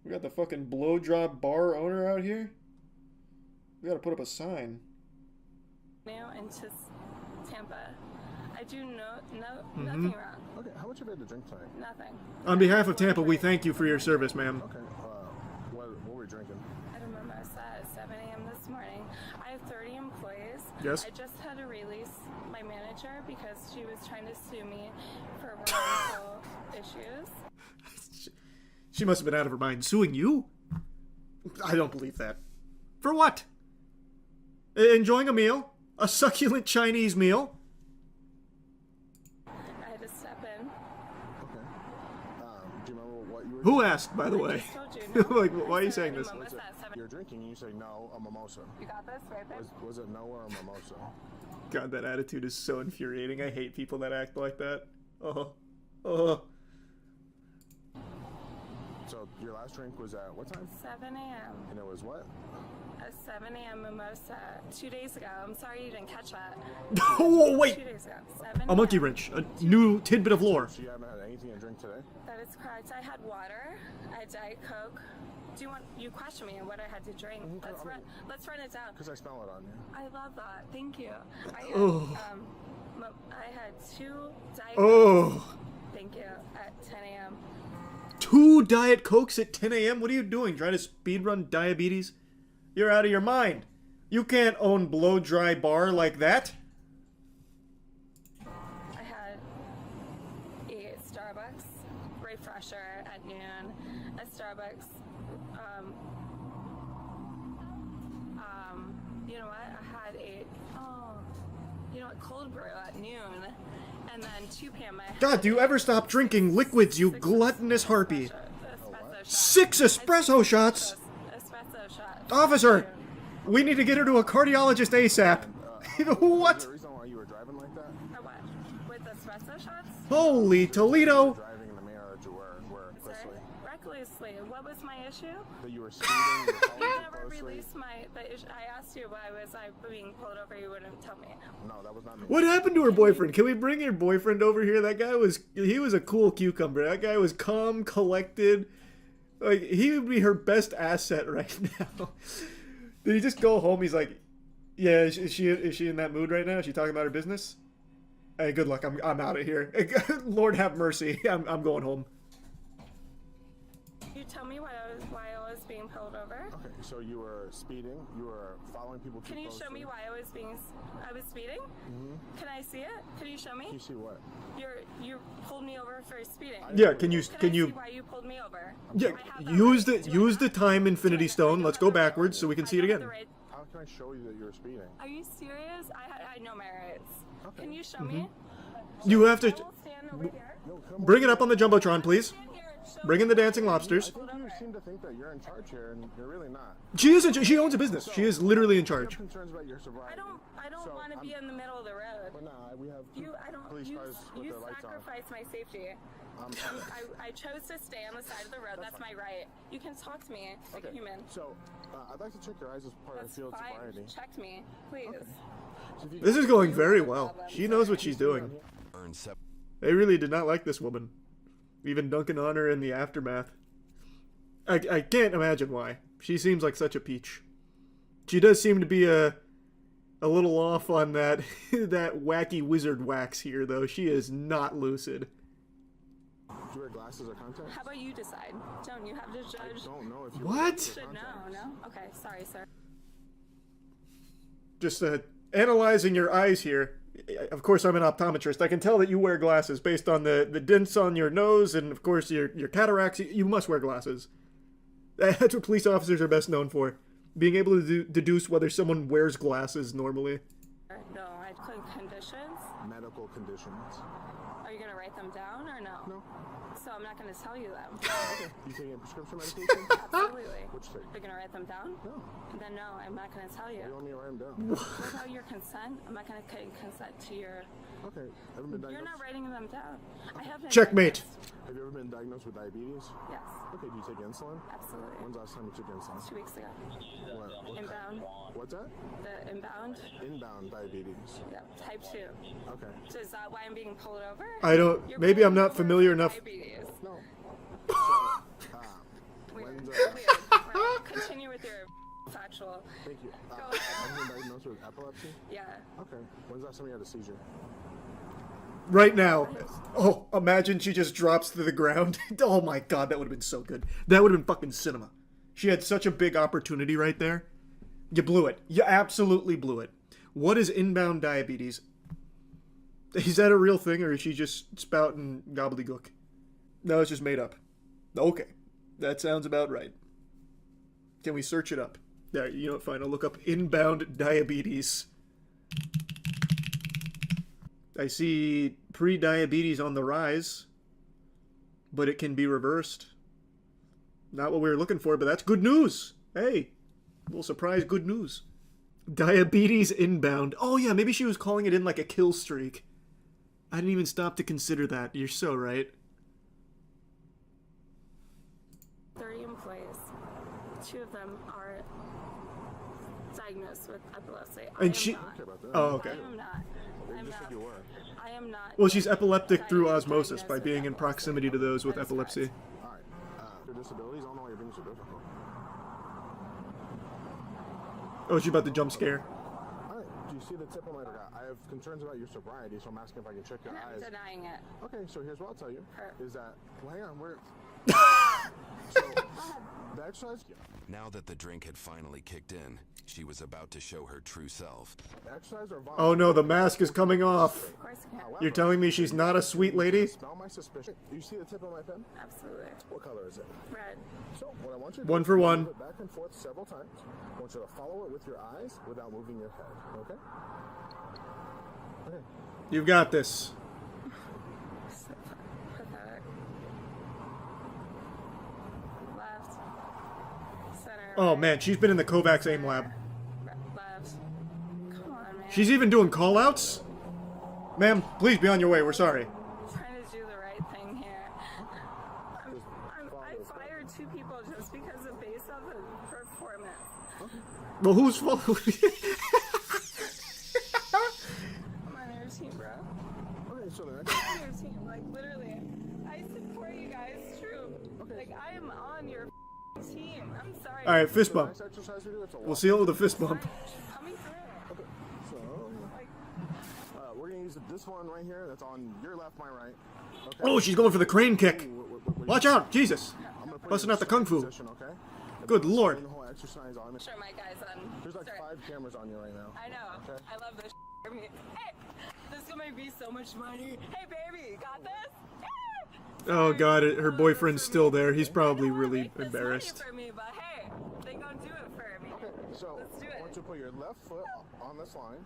Speaker 1: We got the fucking blow drop bar owner out here. We gotta put up a sign.
Speaker 20: Now into Tampa. I do
Speaker 1: Mm-hmm.
Speaker 20: nothing wrong.
Speaker 12: Okay, how much have you had to drink tonight?
Speaker 20: Nothing.
Speaker 1: On behalf of Tampa, we thank you for your service, ma'am.
Speaker 12: Okay, what were we drinking?
Speaker 20: I don't remember. I saw at 7 a.m. this morning. I have 30 employees.
Speaker 1: Yes.
Speaker 20: I just had to release my manager because she was trying to sue me for wrongful issues.
Speaker 1: She must have been out of her mind. Suing you? I don't believe that. For what? Enjoying a meal? A succulent Chinese meal?
Speaker 20: I had to step in.
Speaker 12: Okay. Do you remember what you were
Speaker 1: Who asked, by the way? Like, why are you saying this?
Speaker 12: You're drinking and you say no, a mimosa.
Speaker 20: You got this right there?
Speaker 12: Was it no or a mimosa?
Speaker 1: God, that attitude is so infuriating. I hate people that act like that. Oh.
Speaker 12: So your last drink was at what time?
Speaker 20: 7 a.m.
Speaker 12: And it was what?
Speaker 20: A 7 a.m. mimosa 2 days ago. I'm sorry you didn't catch that.
Speaker 1: Oh, wait!
Speaker 20: 2 days ago. 7
Speaker 1: A monkey wrench. A new tidbit of lore.
Speaker 12: So you haven't had anything to drink today?
Speaker 20: That is correct. I had water. I had Diet Coke. Do you want? You question me on what I had to drink. Let's run it down.
Speaker 12: Because I smell it on you.
Speaker 20: I love that. Thank you. I had 2 Diet Cokes.
Speaker 1: Oh.
Speaker 20: Thank you. At 10 a.m.
Speaker 1: 2 Diet Cokes at 10 a.m.? What are you doing? Trying to speedrun diabetes? You're out of your mind. You can't own blow dry bar like that.
Speaker 20: I had a Starbucks refresher at noon. A Starbucks. You know what? I had cold brew at noon, and then 2 p.m.
Speaker 1: God, do you ever stop drinking liquids, you gluttonous harpy? 6 espresso shots?
Speaker 20: Espresso shots.
Speaker 1: Officer, we need to get her to a cardiologist ASAP. What?
Speaker 12: The reason why you were driving like that?
Speaker 20: Or what? With espresso shots?
Speaker 1: Holy Toledo!
Speaker 12: Driving in the manner that you were recklessly.
Speaker 20: Recklessly. What was my issue?
Speaker 12: That you were speeding. You were following
Speaker 20: You
Speaker 12: too
Speaker 20: never
Speaker 12: closely.
Speaker 20: released the issue. I asked you why was I being pulled over. You wouldn't tell me.
Speaker 12: No, that was not me.
Speaker 1: What happened to her boyfriend? Can we bring your boyfriend over here? That guy was a cool cucumber. That guy was calm, collected. Like, he would be her best asset right now. Did he just go home? He's like, yeah, is she in that mood right now? Is she talking about her business? Hey, good luck. I'm out of here. Lord have mercy. I'm going home.
Speaker 20: You tell me why I was being pulled over.
Speaker 12: Okay, so you were speeding. You were following people too
Speaker 20: Can you
Speaker 12: closely.
Speaker 20: show me why I was speeding?
Speaker 12: Mm-hmm.
Speaker 20: Can I see it? Can you show me?
Speaker 12: Can you see what?
Speaker 20: You pulled me over for speeding.
Speaker 1: Yeah, can you
Speaker 20: I see why you pulled me over?
Speaker 1: Yeah, use the time Infinity Stone. Let's go backwards so we can see it again.
Speaker 12: How can I show you that you were speeding?
Speaker 20: Are you serious? I know my rights.
Speaker 12: Okay.
Speaker 20: Can you show me?
Speaker 1: You have to
Speaker 20: Stand over here.
Speaker 1: bring it up on the jumbotron, please. Bring in the dancing lobsters.
Speaker 12: I think you seem to think that you're in charge here, and you're really not.
Speaker 1: She isn't. She owns a business. She is literally in charge.
Speaker 12: I have concerns about your sobriety.
Speaker 20: I don't want to be in the middle of the road.
Speaker 12: But no, we have police cars with
Speaker 20: You
Speaker 12: their lights on.
Speaker 20: sacrifice my safety. I chose to stay on the side of the road. That's my right. You can talk to me like a human.
Speaker 12: So, I'd like to check your eyes as part of the field sobriety.
Speaker 20: Check me, please.
Speaker 1: This is going very well. She knows what she's doing. They really did not like this woman. Even dunking on her in the aftermath. I can't imagine why. She seems like such a peach. She does seem to be a little off on that that wacky wizard wax here, though. She is not lucid.
Speaker 12: Do you wear glasses or contacts?
Speaker 20: How about you decide? Don't you have to judge?
Speaker 12: I don't know if you
Speaker 1: What?
Speaker 20: You should know, no? Okay, sorry, sir.
Speaker 1: Just analyzing your eyes here. Of course, I'm an optometrist. I can tell that you wear glasses based on the dents on your nose and, of course, your cataracts. You must wear glasses. That's what police officers are best known for. Being able to deduce whether someone wears glasses normally.
Speaker 20: No, I click conditions.
Speaker 12: Medical conditions.
Speaker 20: Are you going to write them down or no?
Speaker 12: No.
Speaker 20: So I'm not going to tell you them.
Speaker 12: Okay. You taking prescription medication?
Speaker 20: Absolutely.
Speaker 12: Which thing?
Speaker 20: You're going to write them down?
Speaker 12: No.
Speaker 20: Then no, I'm not going to tell you.
Speaker 12: You want me to write them down?
Speaker 20: What about your consent? I'm not going to consent to your...
Speaker 12: Okay. Haven't been diagnosed?
Speaker 20: You're not writing them down. I have been
Speaker 1: Checkmate.
Speaker 12: Have you ever been diagnosed with diabetes?
Speaker 20: Yes.
Speaker 12: Okay, do you take insulin?
Speaker 20: Absolutely.
Speaker 12: When's the last time you took insulin?
Speaker 20: 2 weeks ago.
Speaker 12: What?
Speaker 20: Inbound.
Speaker 12: What's that?
Speaker 20: The inbound?
Speaker 12: Inbound diabetes.
Speaker 20: Yeah, type 2.
Speaker 12: Okay.
Speaker 20: So is that why I'm being pulled over?
Speaker 1: I don't... Maybe I'm not familiar enough.
Speaker 20: Diabetes.
Speaker 12: No. Thank you. Have you been diagnosed with epilepsy?
Speaker 20: Yeah.
Speaker 12: Okay. When's the last time you had a seizure?
Speaker 1: Right now. Oh, imagine she just drops to the ground. Oh my god, that would have been so good. That would have been fucking cinema. She had such a big opportunity right there. You blew it. You absolutely blew it. What is inbound diabetes? Is that a real thing, or is she just spouting gobbledygook? No, it's just made up. Okay. That sounds about right. Can we search it up? Yeah, you know what, fine. I'll look up inbound diabetes. I see pre-diabetes on the rise, but it can be reversed. Not what we were looking for, but that's good news. Hey, a little surprise good news. Diabetes inbound. Oh yeah, maybe she was calling it in like a kill streak. I didn't even stop to consider that. You're so right.
Speaker 20: 30 employees. 2 of them are diagnosed with epilepsy.
Speaker 1: And she... Oh, okay.
Speaker 20: I am not. I am not.
Speaker 1: Well, she's epileptic through osmosis by being in proximity to those with epilepsy.
Speaker 12: Alright. Your disabilities, I don't know why you're being so difficult.
Speaker 1: Oh, she's about to jump scare.
Speaker 12: Alright. Do you see the tip of my... I have concerns about your sobriety, so I'm asking if I can check your eyes.
Speaker 20: I'm denying it.
Speaker 12: Okay, so here's what I'll tell you. Is that... Well, hang on, we're... The exercise...
Speaker 14: Now that the drink had finally kicked in, she was about to show her true self.
Speaker 12: Exercise or
Speaker 1: Oh no, the mask is coming off. You're telling me she's not a sweet lady?
Speaker 12: Smell my suspicion. Do you see the tip of my pen?
Speaker 20: Absolutely.
Speaker 12: What color is it?
Speaker 20: Red.
Speaker 12: So, what I want you to do
Speaker 1: One for
Speaker 12: is
Speaker 1: one.
Speaker 12: move it back and forth several times. I want you to follow it with your eyes without moving your head, okay? Okay.
Speaker 1: You've got this.
Speaker 20: Pathetic. Left. Center.
Speaker 1: Oh man, she's been in the Kovacs AIM lab.
Speaker 20: Left. Come on, man.
Speaker 1: She's even doing call-outs? Ma'am, please be on your way, we're sorry.
Speaker 20: I'm trying to do the right thing here. I fired 2 people just because of based on the performance.
Speaker 1: Well, whose fault?
Speaker 20: I'm on your team, bro.
Speaker 12: Okay, so then...
Speaker 20: I'm on your team, like literally. I support you guys, true. Like I am on your team. I'm sorry.
Speaker 1: Alright, fist bump. We'll seal it with a fist bump.
Speaker 20: Coming through.
Speaker 12: Okay, so... we're gonna use this one right here. That's on your left, my right. Okay.
Speaker 1: Oh, she's going for the crane kick. Watch out, Jesus. Busting out the kung fu. Good lord.
Speaker 20: Sure, my guy's on.
Speaker 12: There's like 5 cameras on you right now.
Speaker 20: I know.
Speaker 12: Okay.
Speaker 20: I love this. Hey, this is gonna be so much money. Hey, baby, got this?
Speaker 1: Oh god, her boyfriend's still there. He's probably really embarrassed.
Speaker 20: For me, but hey, they gonna do it for me.
Speaker 12: Okay, so
Speaker 20: let's do it.
Speaker 12: I want you to put your left foot on this line.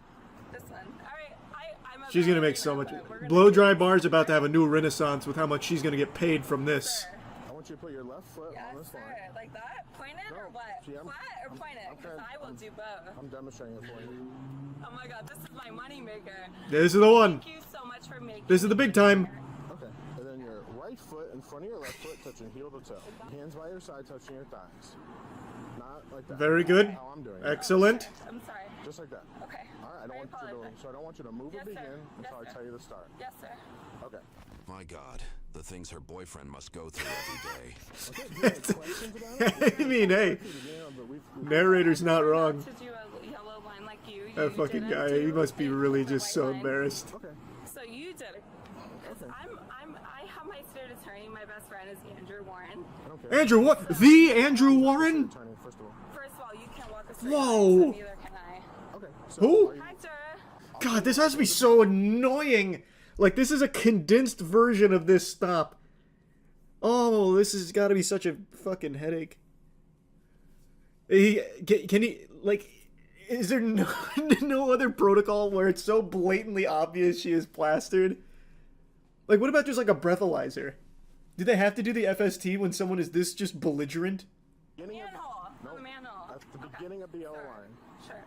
Speaker 20: This one. All right. I'm
Speaker 1: She's gonna make so much. Blow dry bar's about to have a new renaissance with how much she's gonna get paid from this.
Speaker 12: I want you to put your left foot on this line.
Speaker 20: Like that? Point it or what? Flat or point it? Because I will do both.
Speaker 12: I'm demonstrating it for you.
Speaker 20: Oh my god, this is my money maker.
Speaker 1: This is the one.
Speaker 20: Thank you so much for making
Speaker 1: This is the big time.
Speaker 12: Okay, and then your right foot in front of your left foot touching heel to toe. Hands by your side touching your thighs. Not like that.
Speaker 1: Very good.
Speaker 12: How I'm doing.
Speaker 1: Excellent.
Speaker 20: I'm sorry.
Speaker 12: Just like that.
Speaker 20: Okay.
Speaker 12: Alright, I don't want you to do it. So I don't want you to move or begin until I tell you to start.
Speaker 20: Yes, sir.
Speaker 12: Okay.
Speaker 14: My God, the things her boyfriend must go through every
Speaker 12: day.
Speaker 1: I mean, hey, narrator's not wrong.
Speaker 20: To do a yellow line like you
Speaker 1: That fucking guy, he must be really just so embarrassed.
Speaker 12: Okay.
Speaker 20: So you did it. I have my state attorney. My best friend is Andrew Warren.
Speaker 1: Andrew, what? The Andrew Warren?
Speaker 20: First of all, you can't walk a straight
Speaker 1: Whoa.
Speaker 20: line, so neither can I.
Speaker 12: Okay.
Speaker 1: Who?
Speaker 20: Hi, sir.
Speaker 1: God, this has to be so annoying. Like, this is a condensed version of this stop. Oh, this has got to be such a fucking headache. Can he, like, is there no other protocol where it's so blatantly obvious she is plastered? Like, what about just, like, a breathalyzer? Do they have to do the FST when someone is this just belligerent?
Speaker 20: Manhole.
Speaker 12: No,
Speaker 20: the manhole.
Speaker 12: That's the beginning of the yellow line.
Speaker 20: Sure.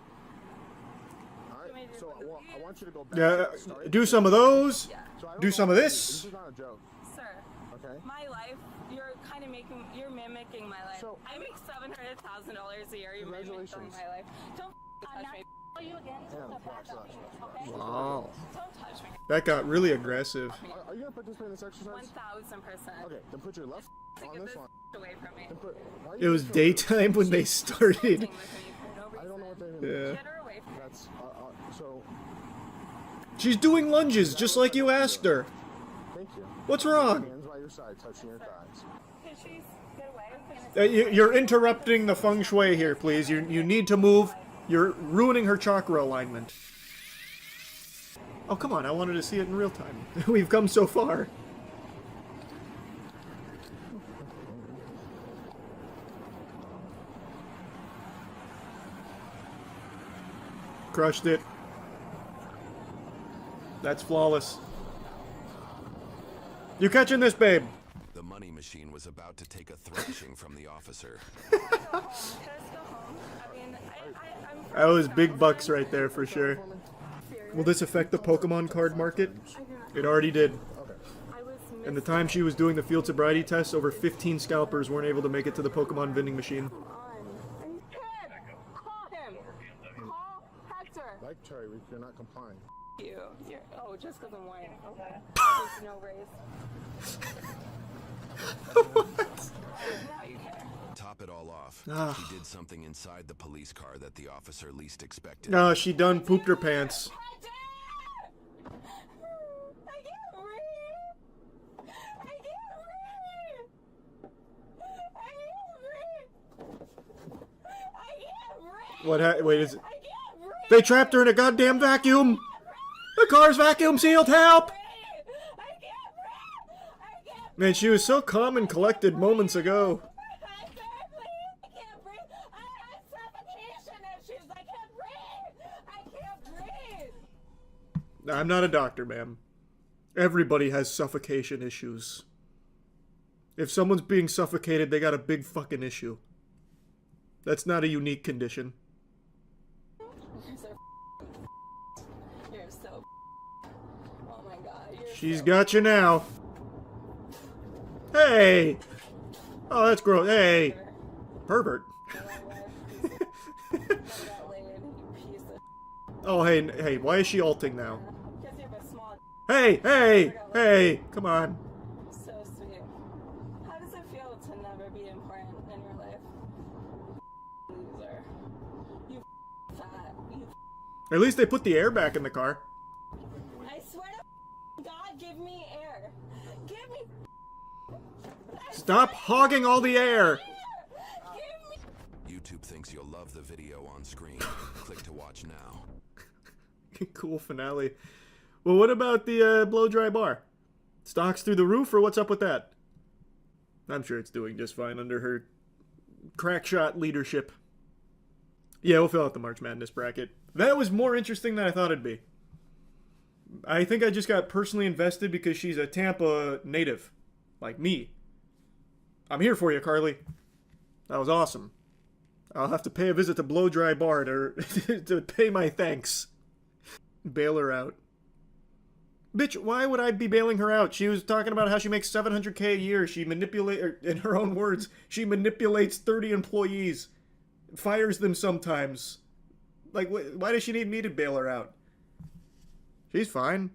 Speaker 12: Alright, so I want you to go back
Speaker 1: Yeah,
Speaker 12: to the start.
Speaker 1: do some of those.
Speaker 20: Yeah.
Speaker 12: So I don't
Speaker 1: Do
Speaker 12: know
Speaker 1: some of
Speaker 12: if
Speaker 1: this.
Speaker 12: This is not a joke.
Speaker 20: Sir.
Speaker 12: Okay.
Speaker 20: My life, you're kind of you're mimicking my life.
Speaker 12: So-
Speaker 20: I make $700,000 a year. You're mimicking my life. Don't touch me. You again. Okay?
Speaker 1: Wow.
Speaker 20: Don't touch me.
Speaker 1: That got really aggressive.
Speaker 12: Are you going to participate in this exercise?
Speaker 20: 1,000%.
Speaker 12: Okay, then put your left on
Speaker 20: Get
Speaker 12: this
Speaker 20: this
Speaker 12: line.
Speaker 20: away from me.
Speaker 12: Then put,
Speaker 1: It was daytime when they started.
Speaker 12: I don't know what they mean.
Speaker 1: Yeah.
Speaker 20: Get her away from me.
Speaker 12: That's, so...
Speaker 1: She's doing lunges just like you asked her.
Speaker 12: Thank you.
Speaker 1: What's wrong?
Speaker 12: Hands by your side, touching your thighs.
Speaker 20: Can she get away?
Speaker 1: You're interrupting the feng shui here, please. You need to move. You're ruining her chakra alignment. Oh, come on. I wanted to see it in real time. We've come so far. Crushed it. That's flawless. You catching this, babe?
Speaker 14: The money machine was about to take a thrashing from the officer.
Speaker 1: That was big bucks right there for sure. Will this affect the Pokemon card market? It already did. And the time she was doing the field sobriety tests, over 15 scalpers weren't able to make it to the Pokemon vending machine.
Speaker 20: Call him. Call Hector.
Speaker 12: Like Cherry, you're not complying.
Speaker 20: You're, oh, just because I'm white. Okay. There's no race. Now you care.
Speaker 14: Top it all off.
Speaker 1: Ah.
Speaker 14: She did something inside the police car that the officer least expected.
Speaker 1: No, she done pooped her pants. Wait, is it? They trapped her in a goddamn vacuum! The car's vacuum sealed, help! Man, she was so calm and collected moments ago. I'm not a doctor, ma'am. Everybody has suffocation issues. If someone's being suffocated, they got a big fucking issue. That's not a unique condition.
Speaker 20: You're so oh my god.
Speaker 1: She's got you now. Hey! Oh, that's gross. Hey! Pervert. Oh, hey, why is she ulting now? Hey, hey, hey, come on.
Speaker 20: So sweet. How does it feel to never be important in your life? Loser. You fat. You
Speaker 1: At least they put the air back in the car.
Speaker 20: I swear to God, give me air. Give me.
Speaker 1: Stop hogging all the air.
Speaker 14: YouTube thinks you'll love the video on screen. Click to watch now.
Speaker 1: Cool finale. Well, what about the blow-dry bar? Stocks through the roof, or what's up with that? I'm sure it's doing just fine under her crackshot leadership. Yeah, we'll fill out the March Madness bracket. That was more interesting than I thought it'd be. I think I just got personally invested because she's a Tampa native. Like me. I'm here for you, Carly. That was awesome. I'll have to pay a visit to Blow-Dry Bar to pay my thanks. Bail her out. Bitch, why would I be bailing her out? She was talking about how she makes $700K a year. She in her own words, she manipulates 30 employees. Fires them sometimes. Like, why does she need me to bail her out? She's fine.